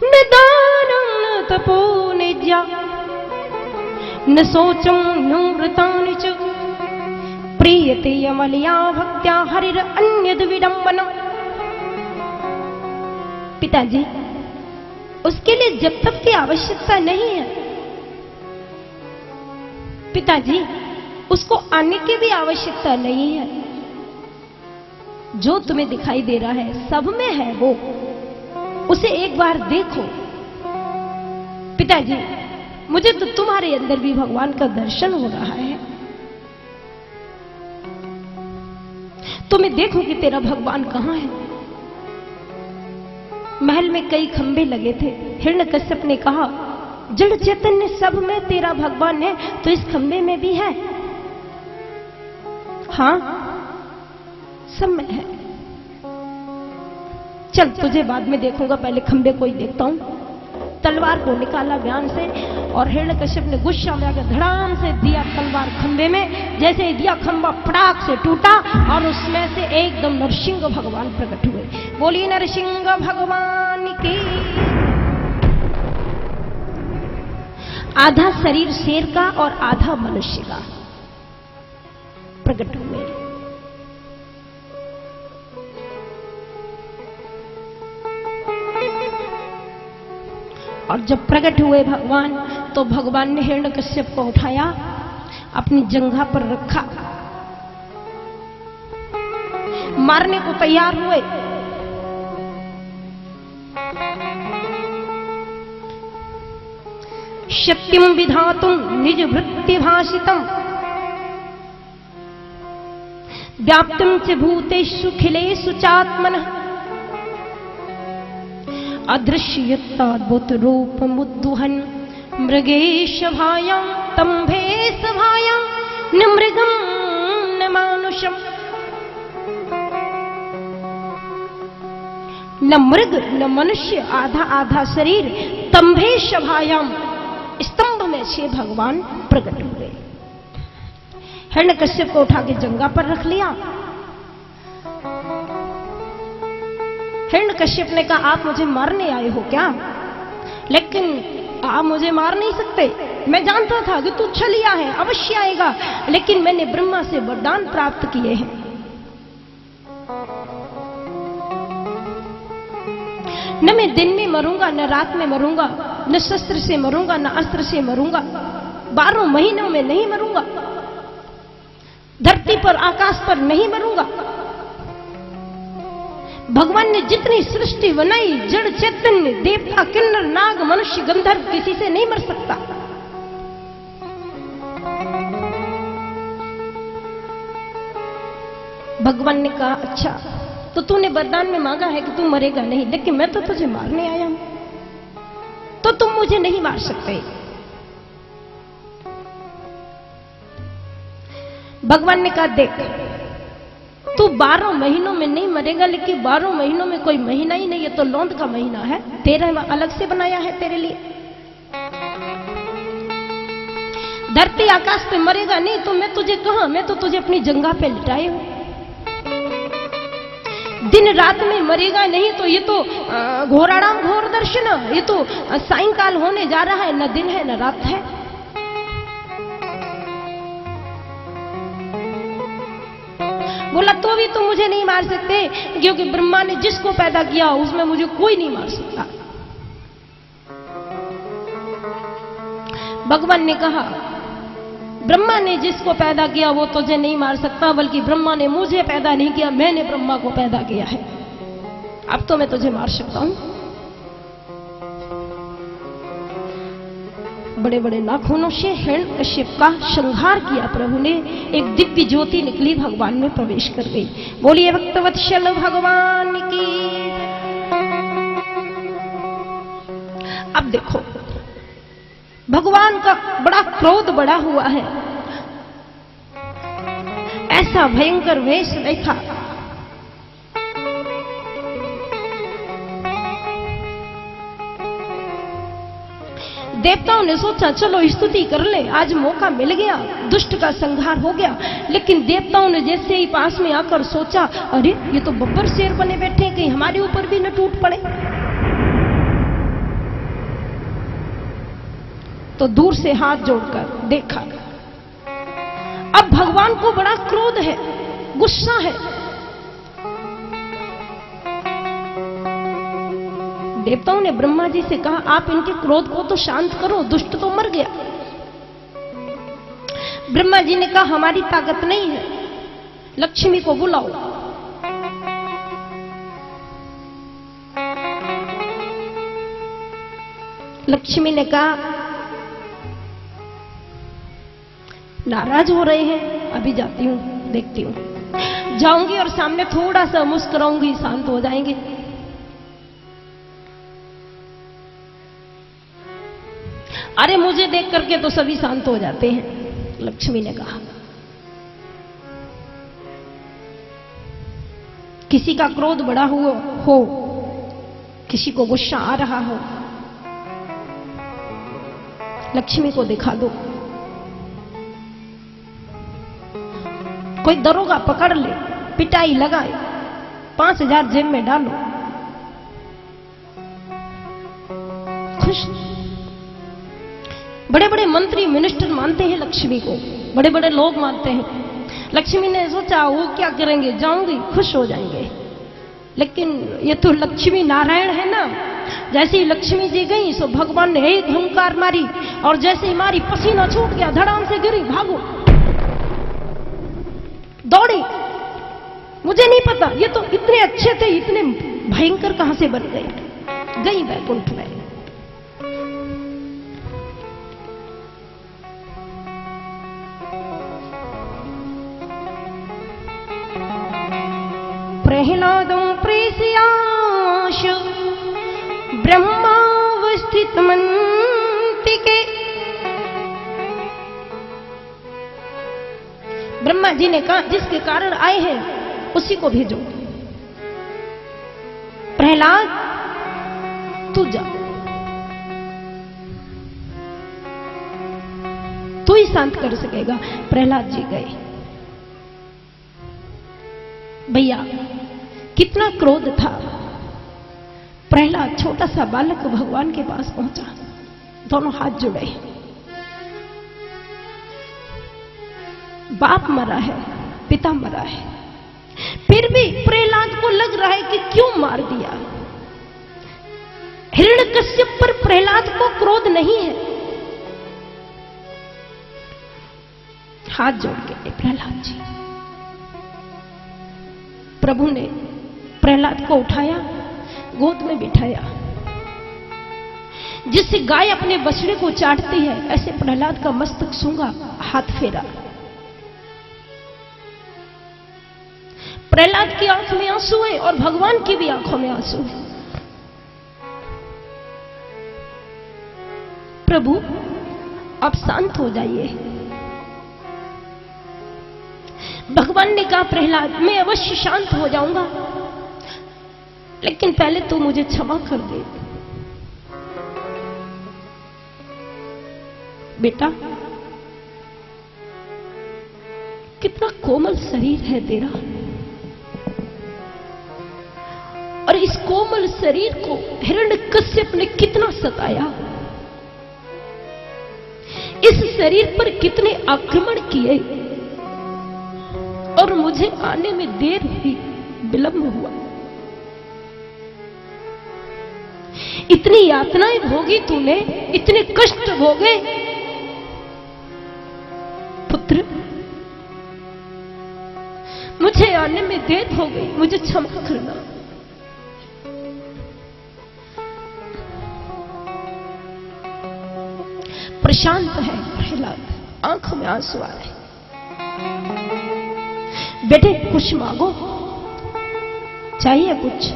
निदानं तपो निज्या न सोचम नृतानि च प्रीयते अमलिया भक्त्या हरिर अन्यद विडंबनम। पिताजी उसके लिए जब तक की आवश्यकता नहीं है। पिताजी उसको आने की भी आवश्यकता नहीं है। जो तुम्हें दिखाई दे रहा है सब में है वो, उसे एक बार देखो। पिताजी मुझे तो तुम्हारे अंदर भी भगवान का दर्शन हो रहा है, तो मैं देखूं कि तेरा भगवान कहां है। महल में कई खंबे लगे थे। हिरण्यकश्यप ने कहा जड़ चैतन्य सब में तेरा भगवान है, तो इस खंबे में भी है। हाँ सब में है। चल तुझे बाद में देखूंगा, पहले खंबे को ही देखता हूं। तलवार को निकाला बयान से और हिरण्यकश्यप ने गुस्सा में आकर धड़ाम से दिया तलवार खंबे में। जैसे ही दिया खंबा फटाक से टूटा और उसमें से एकदम नरसिंह भगवान प्रकट हुए। बोलिए नरसिंह भगवान की। आधा शरीर शेर का और आधा मनुष्य का प्रकट हुए। और जब प्रकट हुए भगवान, तो भगवान ने हिरण्यकश्यप को उठाया, अपनी जंघा पर रखा, मारने को तैयार हुए। शक्तिम विधातुम निज वृत्ति भाषितम व्याप्तम च भूतेषु खिलेषु चात्मनः अदृश्यत्वाद्भुत रूप मुद्दुहन मृगेश भायां तंभेश भायां न मृगम न मानुषम। न मृग न मनुष्य, आधा आधा शरीर, तंभेश भायां, स्तंभ में से भगवान प्रकट हुए। हिरण्यकश्यप को उठा के जंघा पर रख लिया। हिरण्यकश्यप ने कहा आप मुझे मारने आए हो क्या? लेकिन आप मुझे मार नहीं सकते। मैं जानता था कि तू छलिया है, अवश्य आएगा, लेकिन मैंने ब्रह्मा से वरदान प्राप्त किए हैं। न मैं दिन में मरूंगा, न रात में मरूंगा, न शस्त्र से मरूंगा, न अस्त्र से मरूंगा, 12 महीनों में नहीं मरूंगा, धरती पर आकाश पर नहीं मरूंगा। भगवान ने जितनी सृष्टि बनाई, जड़ चैतन्य, देवता, किन्नर, नाग, मनुष्य, गंधर्व, किसी से नहीं मर सकता। भगवान ने कहा अच्छा तो तूने वरदान में मांगा है कि तू मरेगा नहीं, लेकिन मैं तो तुझे मारने आया हूं, तो तुम मुझे नहीं मार सकते। भगवान ने कहा देख तू 12 महीनों में नहीं मरेगा, लेकिन 12 महीनों में कोई महीना ही नहीं, ये तो लौंद का महीना है, 13वां अलग से बनाया है तेरे लिए। धरती आकाश पे मरेगा नहीं तो मैं तुझे कहां, मैं तो तुझे अपनी जंघा पे लिटाए हूं। दिन रात में मरेगा नहीं तो ये तो घोराणाम घोर दर्शन, ये तो सायंकाल होने जा रहा है, न दिन है न रात है। बोला तो भी तुम मुझे नहीं मार सकते, क्योंकि ब्रह्मा ने जिसको पैदा किया उसमें मुझे कोई नहीं मार सकता। भगवान ने कहा ब्रह्मा ने जिसको पैदा किया वो तुझे नहीं मार सकता, बल्कि ब्रह्मा ने मुझे पैदा नहीं किया, मैंने ब्रह्मा को पैदा किया है, अब तो मैं तुझे मार सकता हूं। बड़े बड़े नाखूनों से हिरण्यकश्यप का संहार किया प्रभु ने, एक दिव्य ज्योति निकली भगवान में प्रवेश कर गई। बोलिए भक्तवत्सल भगवान की। अब देखो भगवान का बड़ा क्रोध बढ़ा हुआ है, ऐसा भयंकर वेश देखा। देवताओं ने सोचा चलो स्तुति कर ले, आज मौका मिल गया, दुष्ट का संहार हो गया। लेकिन देवताओं ने जैसे ही पास में आकर सोचा अरे ये तो बब्बर शेर बने बैठे, कहीं हमारे ऊपर भी न टूट पड़े, तो दूर से हाथ जोड़कर देखा। अब भगवान को बड़ा क्रोध है, गुस्सा है। देवताओं ने ब्रह्मा जी से कहा आप इनके क्रोध को तो शांत करो, दुष्ट तो मर गया। ब्रह्मा जी ने कहा हमारी ताकत नहीं है, लक्ष्मी को बुलाओ। लक्ष्मी ने कहा नाराज हो रहे हैं, अभी जाती हूं, देखती हूं। जाऊंगी और सामने थोड़ा सा मुस्कुराऊंगी, शांत हो जाएंगे। अरे मुझे देख करके तो सभी शांत हो जाते हैं, लक्ष्मी ने कहा। किसी का क्रोध बढ़ा हुआ हो, किसी को गुस्सा आ रहा हो, लक्ष्मी को दिखा दो। कोई दरोगा पकड़ ले, पिटाई लगाए, 5000 जेब में डालो, खुश। बड़े बड़े मंत्री मिनिस्टर मानते हैं लक्ष्मी को, बड़े बड़े लोग मानते हैं। लक्ष्मी ने सोचा वो क्या करेंगे, जाऊंगी खुश हो जाएंगे। लेकिन ये तो लक्ष्मी नारायण है ना, जैसे ही लक्ष्मी जी गई सो भगवान ने एक हुंकार मारी, और जैसे ही मारी पसीना छूट गया, धड़ाम से गिरी, भागो, दौड़ी। मुझे नहीं पता ये तो इतने अच्छे थे, इतने भयंकर कहां से बन गए, गई वैकुंठ में। प्रह्लादं प्रेषयाश ब्रह्मावस्थितमन्तिके। ब्रह्मा जी ने कहा जिसके कारण आए हैं उसी को भेजो। प्रहलाद तू जा, तू ही शांत कर सकेगा। प्रहलाद जी गए। भैया कितना क्रोध था। प्रहलाद छोटा सा बालक भगवान के पास पहुंचा, दोनों हाथ जुड़े। बाप मरा है, पिता मरा है, फिर भी प्रहलाद को लग रहा है कि क्यों मार दिया। हिरण्यकश्यप पर प्रहलाद को क्रोध नहीं है। हाथ जोड़ के प्रहलाद जी। प्रभु ने प्रहलाद को उठाया, गोद में बिठाया। जिससे गाय अपने बछड़े को चाटती है, ऐसे प्रहलाद का मस्तक सूंघा, हाथ फेरा। प्रहलाद की आंख में आंसू है और भगवान की भी आंखों में आंसू है। प्रभु आप शांत हो जाइए। भगवान ने कहा प्रहलाद मैं अवश्य शांत हो जाऊंगा, लेकिन पहले तू मुझे क्षमा कर दे। बेटा कितना कोमल शरीर है तेरा, और इस कोमल शरीर को हिरण्यकश्यप ने कितना सताया, इस शरीर पर कितने आक्रमण किए, और मुझे आने में देर हुई, विलंब हुआ। इतनी यातनाएं भोगी तूने, इतने कष्ट भोगे। पुत्र मुझे आने में देर हो गई, मुझे क्षमा करना। प्रशांत है प्रहलाद, आंखों में आंसू आ रहे। बेटे कुछ मांगो, चाहिए कुछ?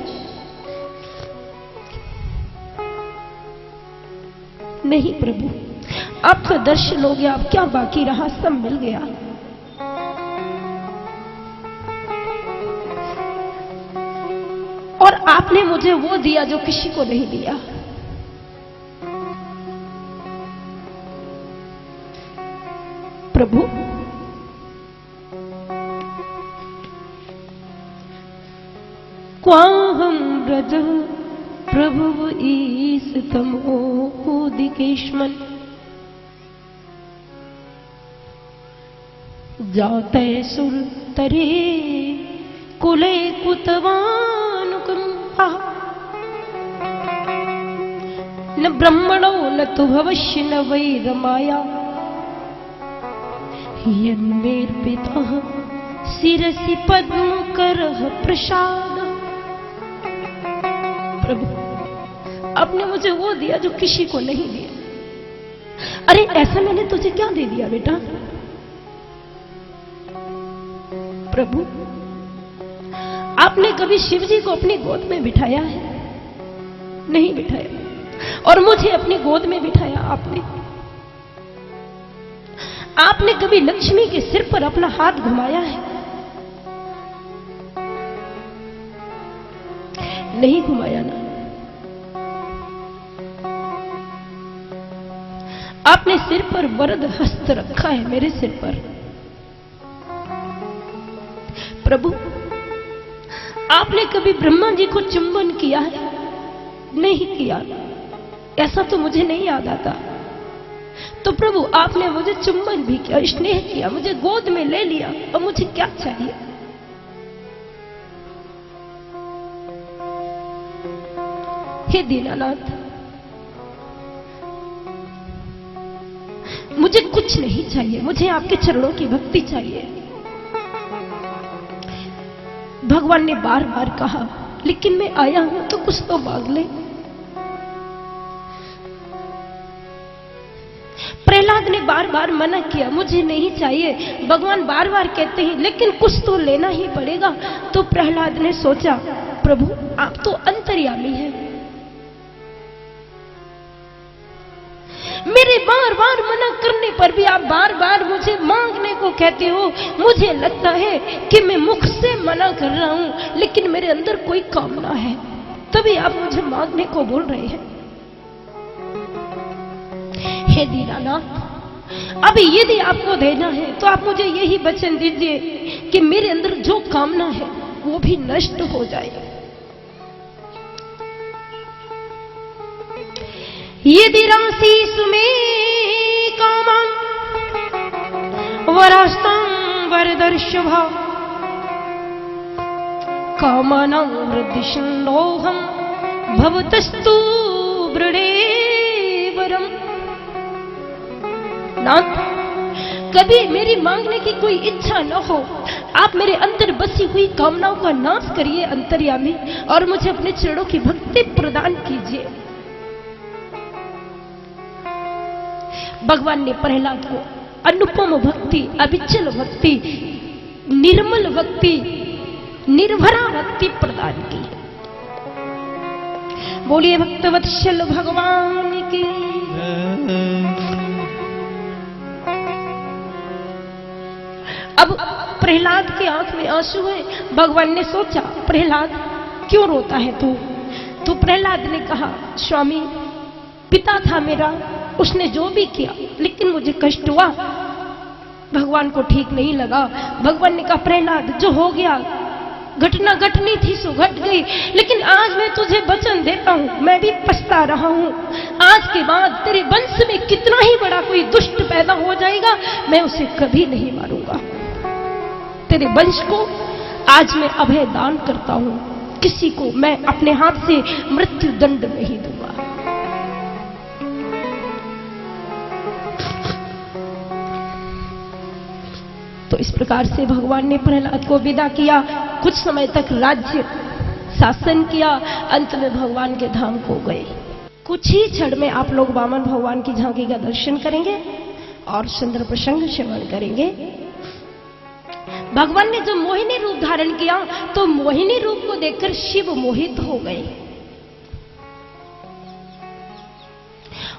नहीं प्रभु, आपका दर्शन हो गया, अब क्या बाकी रहा, सब मिल गया। और आपने मुझे वो दिया जो किसी को नहीं दिया। प्रभु क्वाहं व्रज प्रभु ईस तमोदिकेश्मन जाते सुर तरे कुले कुतवानुकंपा न ब्रह्मणो न तु भवश्य न वै रमाया यन्मेर्पितः शिरसि पद्मकरः प्रसाद। प्रभु आपने मुझे वो दिया जो किसी को नहीं दिया। अरे ऐसा मैंने तुझे क्या दे दिया बेटा? प्रभु आपने कभी शिव जी को अपनी गोद में बिठाया है? नहीं बिठाया। और मुझे अपनी गोद में बिठाया आपने। आपने कभी लक्ष्मी के सिर पर अपना हाथ घुमाया है? नहीं घुमाया ना। आपने सिर पर वरद हस्त रखा है, मेरे सिर पर। प्रभु आपने कभी ब्रह्मा जी को चुंबन किया है? नहीं किया। ऐसा तो मुझे नहीं याद आता। तो प्रभु आपने मुझे चुंबन भी किया, स्नेह किया, मुझे गोद में ले लिया, और मुझे क्या चाहिए? हे दीनानाथ मुझे कुछ नहीं चाहिए, मुझे आपके चरणों की भक्ति चाहिए। भगवान ने बार बार कहा लेकिन मैं आया हूं तो कुछ तो मांग ले। प्रहलाद ने बार बार मना किया, मुझे नहीं चाहिए। भगवान बार बार कहते हैं लेकिन कुछ तो लेना ही पड़ेगा। तो प्रहलाद ने सोचा प्रभु आप तो अंतर्यामी हैं, मेरे बार बार मना करने पर भी आप बार बार मुझे मांगने को कहते हो। मुझे लगता है कि मैं मुख से मना कर रहा हूं, लेकिन मेरे अंदर कोई कामना है, तभी आप मुझे मांगने को बोल रहे हैं। हे दीनानाथ अभी यदि आपको देना है तो आप मुझे यही वचन दीजिए कि मेरे अंदर जो कामना है वो भी नष्ट हो जाए। यदि राशि सुमे कामं वरास्तं वरदर्शभा कामानां वृद्धिषण्डोऽहं भवतस्तु वृणे वरम्। नाथ कभी मेरी मांगने की कोई इच्छा न हो, आप मेरे अंदर बसी हुई कामनाओं का नाश करिए अंतर्यामी, और मुझे अपने चरणों की भक्ति प्रदान कीजिए। भगवान ने प्रहलाद को अनुपम भक्ति, अविचल भक्ति, निर्मल भक्ति, निर्भरा भक्ति प्रदान की। बोलिए भक्तवत्सल भगवान की। अब प्रहलाद की आंख में आंसू है। भगवान ने सोचा, प्रहलाद क्यों रोता है तू? तो प्रहलाद ने कहा, स्वामी पिता था मेरा, उसने जो भी किया लेकिन मुझे कष्ट हुआ, भगवान को ठीक नहीं लगा। भगवान ने कहा, प्रहलाद जो हो गया घटना घटनी थी सो घट गई, लेकिन आज मैं तुझे वचन देता हूं, मैं भी पछता रहा हूं। आज के बाद तेरे वंश में कितना ही बड़ा कोई दुष्ट पैदा हो जाएगा, मैं उसे कभी नहीं मारूंगा। तेरे वंश को आज मैं अभय दान करता हूं, किसी को मैं अपने हाथ से मृत्यु दंड नहीं दूंगा। तो इस प्रकार से भगवान ने प्रहलाद को विदा किया। कुछ समय तक राज्य शासन किया, अंत में भगवान के धाम को गए। कुछ ही क्षण में आप लोग वामन भगवान की झांकी का दर्शन करेंगे और सुंदर प्रसंग श्रवण करेंगे। भगवान ने जो मोहिनी रूप धारण किया, तो मोहिनी रूप को देखकर शिव मोहित हो गए।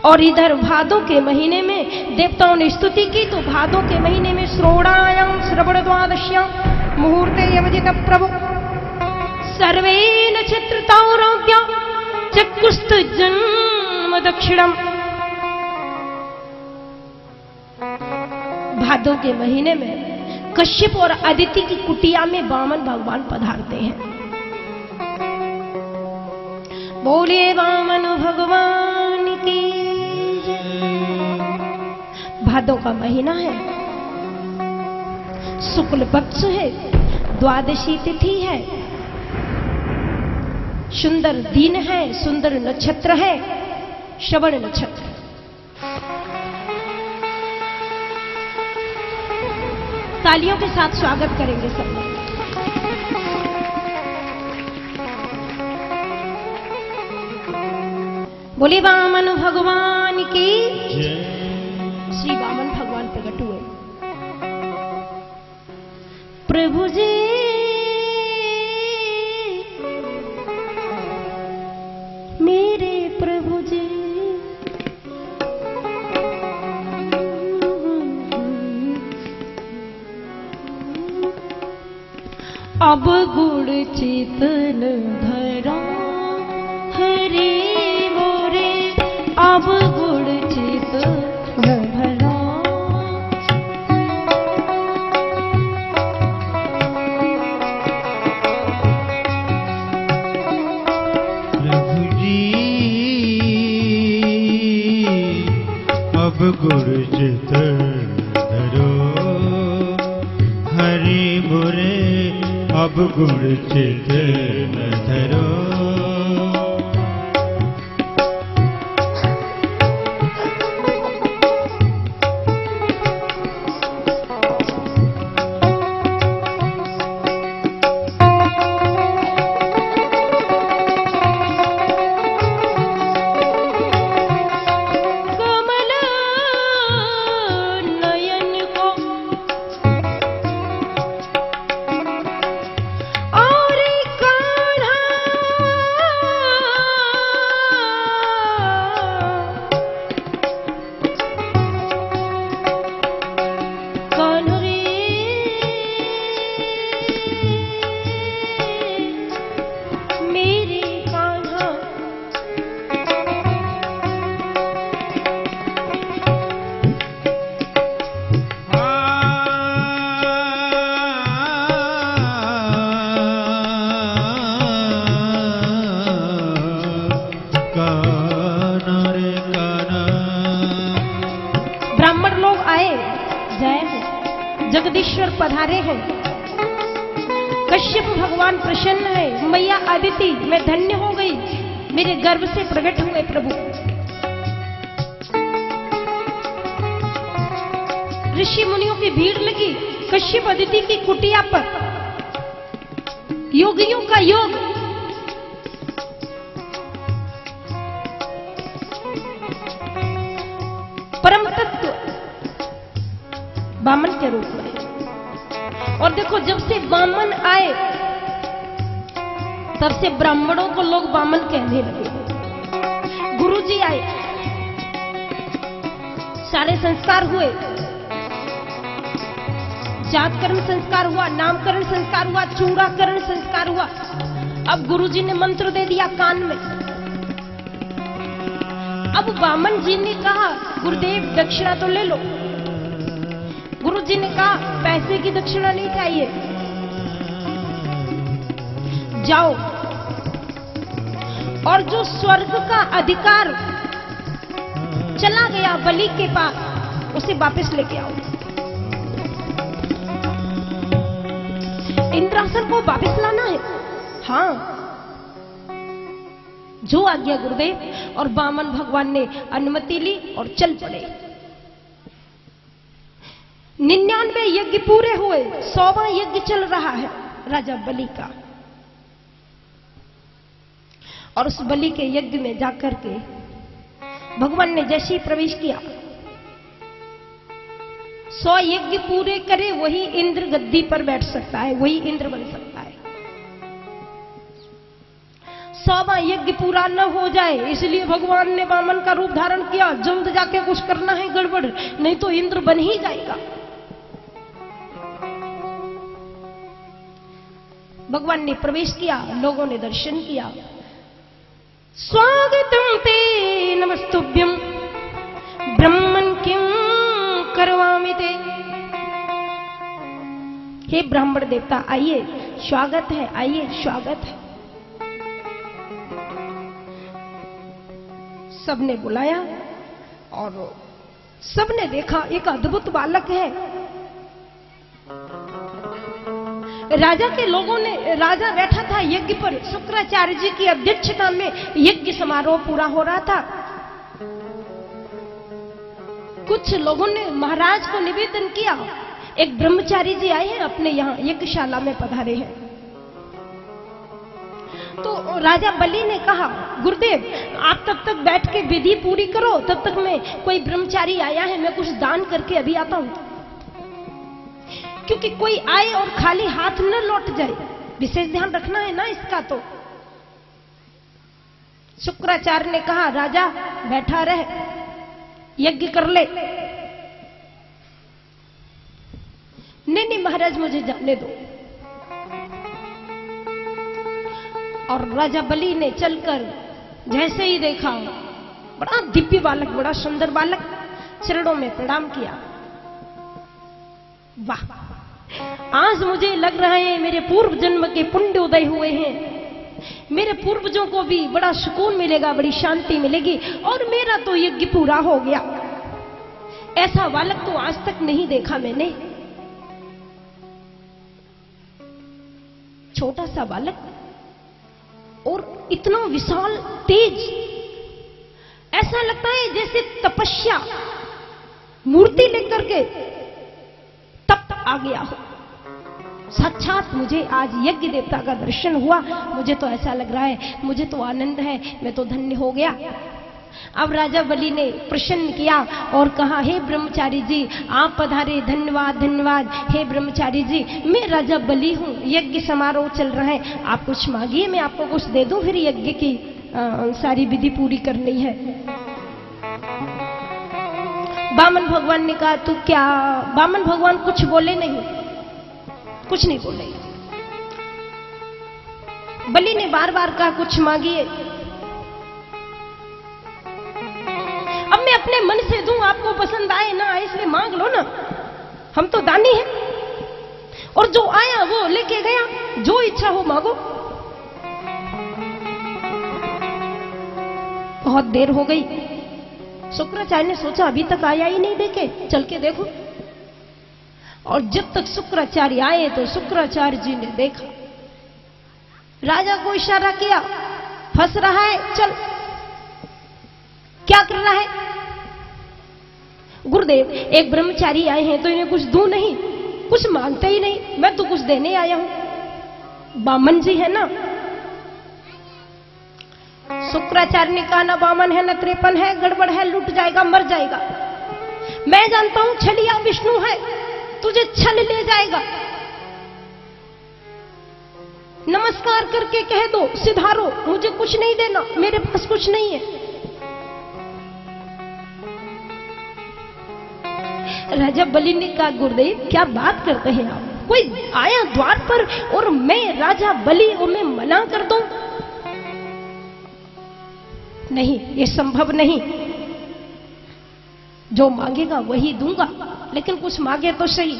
और इधर भादों के महीने में देवताओं ने स्तुति की, तो भादों के महीने में श्रोणायाम श्रवण द्वादश्यां मुहूर्ते यवजित प्रभु सर्वे नक्षत्रताराद्या चक्षुस्त जन्म दक्षिणम। भादों के महीने में कश्यप और अदिति की कुटिया में वामन भगवान पधारते हैं। बोलिए वामन भगवान की। भादों का महीना है, शुक्ल पक्ष है, द्वादशी तिथि है, सुंदर दिन है, सुंदर नक्षत्र है, श्रवण नक्षत्र। तालियों के साथ स्वागत करेंगे सब लोग। बोले वामन भगवान की। श्री वामन भगवान प्रकट हुए। प्रभु जी मेरे प्रभु जी, अब गुड़ चेतन धरा हरे मोरे, अब गुड़ चेतन धरा। प्रभु जी अब गुड़ चेतन धरो हरे मोरे, अब गुड़ चेतन धरो। जगदीश्वर पधारे हैं, कश्यप भगवान प्रसन्न है, मैया अदिति मैं धन्य हो गई, मेरे गर्भ से प्रकट हुए प्रभु। ऋषि मुनियों की भीड़ लगी कश्यप अदिति की कुटिया पर। योगियों का योग, परम तत्व वामन के रूप में। और देखो जब से वामन आए तब से ब्राह्मणों को लोग बामन कहने लगे। गुरुजी आए, सारे संस्कार हुए, जातकरण संस्कार हुआ, नामकरण संस्कार हुआ, चूड़ाकरण संस्कार हुआ। अब गुरुजी ने मंत्र दे दिया कान में। अब बामन जी ने कहा, गुरुदेव दक्षिणा तो ले लो। गुरुजी ने कहा, पैसे की दक्षिणा नहीं चाहिए, जाओ और जो स्वर्ग का अधिकार चला गया बलि के पास, उसे वापस लेके आओ। इंद्रासन को वापस लाना है। हाँ, जो आज्ञा गुरुदेव। और बामन भगवान ने अनुमति ली और चल पड़े। 99 यज्ञ पूरे हुए, 100वां यज्ञ चल रहा है राजा बलि का। और उस बलि के यज्ञ में जाकर के भगवान ने जैसे ही प्रवेश किया, 100 यज्ञ पूरे करे वही इंद्र गद्दी पर बैठ सकता है, वही इंद्र बन सकता है। 100वां यज्ञ पूरा न हो जाए, इसलिए भगवान ने वामन का रूप धारण किया। जल्द जाके कुछ करना है गड़बड़, नहीं तो इंद्र बन ही जाएगा। भगवान ने प्रवेश किया, लोगों ने दर्शन किया। स्वागतम ते नमस्तुभ्यम ब्रह्मन् किं करवामि ते। हे ब्राह्मण देवता, आइए, स्वागत है, आइए, स्वागत है। सबने बुलाया और सबने देखा एक अद्भुत बालक है। राजा के लोगों ने, राजा बैठा था यज्ञ पर, शुक्राचार्य जी की अध्यक्षता में यज्ञ समारोह पूरा हो रहा था। कुछ लोगों ने महाराज को निवेदन किया, एक ब्रह्मचारी जी आए हैं अपने यहाँ यज्ञशाला में पधारे हैं। तो राजा बलि ने कहा, गुरुदेव आप तब तक बैठ के विधि पूरी करो, तब तक मैं, कोई ब्रह्मचारी आया है, मैं कुछ दान करके अभी आता हूं। क्योंकि कोई आए और खाली हाथ न लौट जाए, विशेष ध्यान रखना है ना इसका। तो शुक्राचार्य ने कहा, राजा बैठा रहे, यज्ञ कर ले। नहीं महाराज, मुझे जाने दो। और राजा बलि ने चलकर जैसे ही देखा, बड़ा दिव्य बालक, बड़ा सुंदर बालक, चरणों में प्रणाम किया। वाह, आज मुझे लग रहा है मेरे पूर्व जन्म के पुण्य उदय हुए हैं। मेरे पूर्वजों को भी बड़ा सुकून मिलेगा, बड़ी शांति मिलेगी, और मेरा तो यज्ञ पूरा हो गया। ऐसा बालक तो आज तक नहीं देखा मैंने। छोटा सा बालक और इतना विशाल तेज, ऐसा लगता है जैसे तपस्या मूर्ति लेकर के तप आ गया हो। साक्षात मुझे आज यज्ञ देवता का दर्शन हुआ, मुझे तो ऐसा लग रहा है, मुझे तो आनंद है, मैं तो धन्य हो गया। अब राजा बलि ने प्रसन्न किया और कहा, हे ब्रह्मचारी जी आप पधारे, धन्यवाद धन्यवाद। हे ब्रह्मचारी जी, मैं राजा बलि हूँ, यज्ञ समारोह चल रहा है, आप कुछ मांगिए, मैं आपको कुछ दे दूं, फिर यज्ञ की सारी विधि पूरी करनी है। वामन भगवान ने कहा, तू क्या? वामन भगवान कुछ बोले नहीं, कुछ नहीं बोले। बलि ने बार बार कहा, कुछ मांगिए। अब मैं अपने मन से दूं, आपको पसंद आए ना आए, इसलिए मांग लो ना, हम तो दानी हैं। और जो आया वो लेके गया, जो इच्छा हो मांगो। बहुत देर हो गई, शुक्राचार्य ने सोचा अभी तक आया ही नहीं, देखे चल के देखो। और जब तक शुक्राचार्य आए तो शुक्राचार्य जी ने देखा, राजा को इशारा किया, फंस रहा है, चल। क्या कर रहा है? गुरुदेव एक ब्रह्मचारी आए हैं तो इन्हें कुछ दूं नहीं, कुछ मांगते ही नहीं, मैं तो कुछ देने आया हूं। बामन जी है ना। शुक्राचार्य ने कहा, ना बामन है, ना त्रेपन है, गड़बड़ है, लूट जाएगा, मर जाएगा। मैं जानता हूं छलिया विष्णु है, तुझे छल ले जाएगा। नमस्कार करके कह दो, सिधारो, मुझे कुछ नहीं देना, मेरे पास कुछ नहीं है। राजा बलि ने कहा, गुरुदेव क्या बात करते हैं आप, कोई आया द्वार पर और मैं राजा बलि और मैं मना कर दूं? नहीं, ये संभव नहीं। जो मांगेगा वही दूंगा, लेकिन कुछ मांगे तो सही।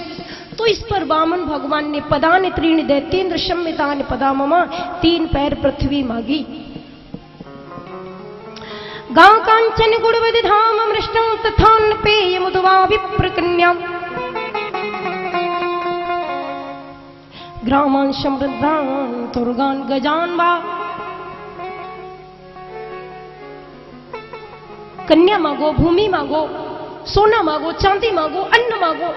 तो इस पर वामन भगवान ने पदान त्रीणि दैत्येन्द्र सम्मितान पदा ममा, 3 पैर पृथ्वी मांगी। गा कांचन गुणवदि धाम अमृष्टं तथान्न पेय मुदवा विप्रकन्या, ग्रामान समृद्धान तुर्गान गजान वा। कन्या मांगो, भूमि मांगो, सोना मांगो, चांदी मांगो, अन्न मांगो।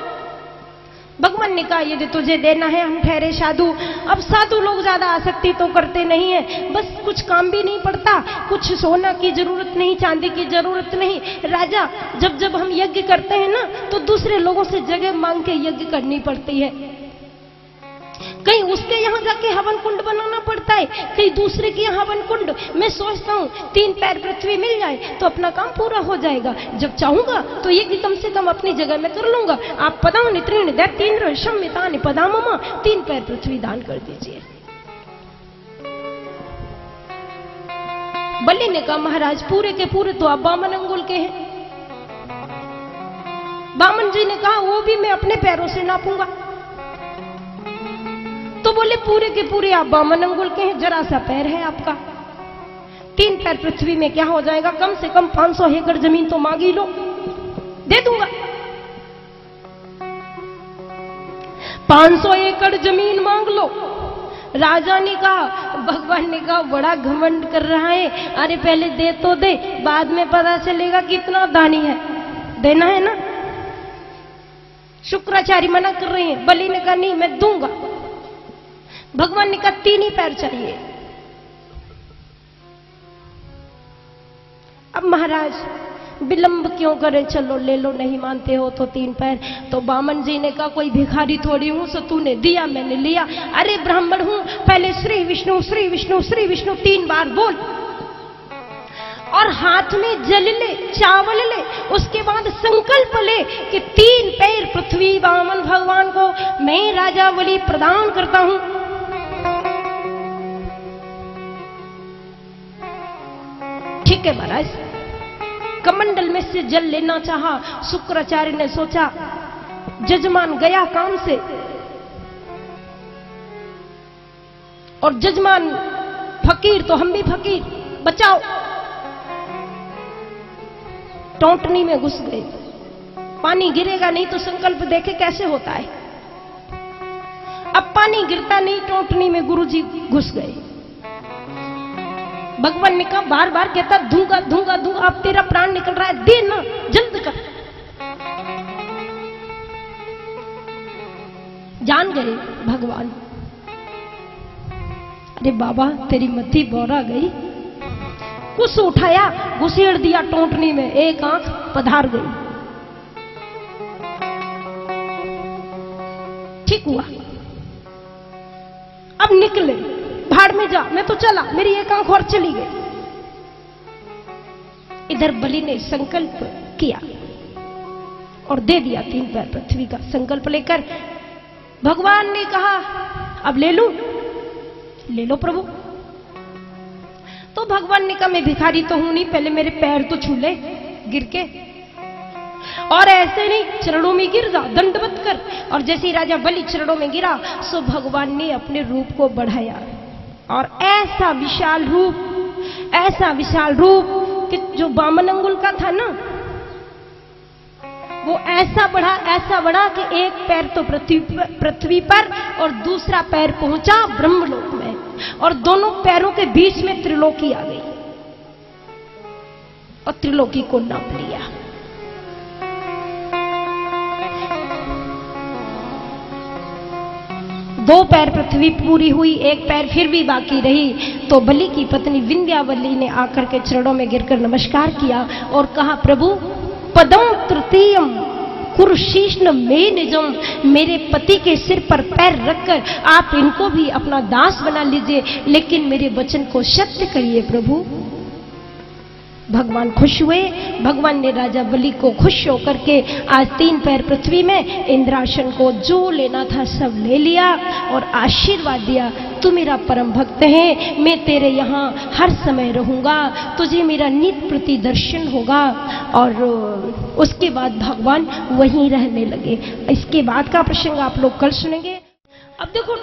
भगवान ने कहा, यदि तुझे देना है हम ठहरे साधु। अब साधु लोग ज्यादा आसक्ति तो करते नहीं है, बस कुछ काम भी नहीं पड़ता, कुछ सोना की जरूरत नहीं, चांदी की जरूरत नहीं। राजा, जब जब हम यज्ञ करते हैं ना, तो दूसरे लोगों से जगह मांग के यज्ञ करनी पड़ती है। कहीं उसके यहाँ जाके हवन कुंड बनाना पड़ता है, कहीं दूसरे के यहाँ हवन कुंड। मैं सोचता हूँ 3 पैर पृथ्वी मिल जाए तो अपना काम पूरा हो जाएगा। जब चाहूंगा तो ये कि कम से कम अपनी जगह में कर लूंगा। आप पदान त्रीणि दैत्येन्द्र सम्मितान पदा ममा, 3 पैर पृथ्वी दान कर दीजिए। बलि ने कहा, महाराज पूरे के पूरे तो आप वामन अंगुल के हैं। वामन जी ने कहा, वो भी मैं अपने पैरों से नापूंगा। तो बोले, पूरे के पूरे आप वामन अंगुल के हैं, जरा सा पैर है आपका, 3 पैर पृथ्वी में क्या हो जाएगा, कम से कम 500 एकड़ जमीन तो मांग ही लो, दे दूंगा। 500 एकड़ जमीन मांग लो। राजा ने कहा, भगवान ने कहा, बड़ा घमंड कर रहा है, अरे पहले दे तो दे, बाद में पता चलेगा कितना दानी है, देना है ना। शुक्राचार्य मना कर रहे हैं। बलि ने कहा, नहीं मैं दूंगा। भगवान ने कहा, 3 ही पैर चाहिए। अब महाराज विलंब क्यों करें, चलो ले लो, नहीं मानते हो तो 3 पैर। तो वामन जी ने कहा, कोई भिखारी थोड़ी हूं, सो तूने दिया मैंने लिया। अरे ब्राह्मण हूं, पहले श्री विष्णु श्री विष्णु श्री विष्णु 3 बार बोल, और हाथ में जल ले, चावल ले, उसके बाद संकल्प ले कि 3 पैर पृथ्वी वामन भगवान को मैं राजा बलि प्रदान करता हूं। ठीक है महाराज। कमंडल में से जल लेना चाहा। शुक्राचार्य ने सोचा, जजमान गया काम से, और जजमान फकीर तो हम भी फकीर, बचाओ। टोंटनी में घुस गए। पानी गिरेगा नहीं तो संकल्प देखे कैसे होता है। अब पानी गिरता नहीं टोंटनी में, गुरुजी घुस गए। भगवान ने कहा, बार बार कहता दूंगा दूंगा दूंगा, अब तेरा प्राण निकल रहा है, दे ना, जल्द कर। जान गए भगवान, अरे बाबा तेरी मति बोरा गई। कुछ उठाया, घुसेड़ दिया टोंटनी में, एक आंख पधार गई। ठीक हुआ। अब निकले, भाड़ में जा, मैं तो चला, मेरी एक आंख और चली गई। इधर बलि ने संकल्प किया और दे दिया 3 पैर पृथ्वी का संकल्प लेकर। भगवान ने कहा, अब ले लूं? ले लो प्रभु। तो भगवान ने कहा, मैं भिखारी तो हूं नहीं, पहले मेरे पैर तो छू ले गिर के, और ऐसे नहीं, चरणों में गिर जा, दंडवत कर। और जैसे ही राजा बलि चरणों में गिरा, सो भगवान ने अपने रूप को बढ़ाया, और ऐसा विशाल रूप कि जो वामन अंगुल का था ना, वो ऐसा बढ़ा कि एक पैर तो पृथ्वी पर और दूसरा पैर पहुंचा ब्रह्मलोक में, और दोनों पैरों के बीच में त्रिलोकी आ गई, और त्रिलोकी को नाप लिया। दो पैर पृथ्वी पूरी हुई, एक पैर फिर भी बाकी रही। तो बलि की पत्नी विंध्यावली ने आकर के चरणों में गिरकर नमस्कार किया और कहा, प्रभु पदम तृतीयम कुरुशीष्ण में निजम, मेरे पति के सिर पर पैर रखकर आप इनको भी अपना दास बना लीजिए, लेकिन मेरे वचन को सत्य करिए प्रभु। भगवान खुश हुए। भगवान ने राजा बलि को खुश होकर के आज 3 पैर पृथ्वी में इंद्रासन को जो लेना था सब ले लिया और आशीर्वाद दिया, तू मेरा परम भक्त है, मैं तेरे यहाँ हर समय रहूंगा, तुझे मेरा नित्य प्रति दर्शन होगा। और उसके बाद भगवान वहीं रहने लगे। इसके बाद का प्रसंग आप लोग कल सुनेंगे। अब देखो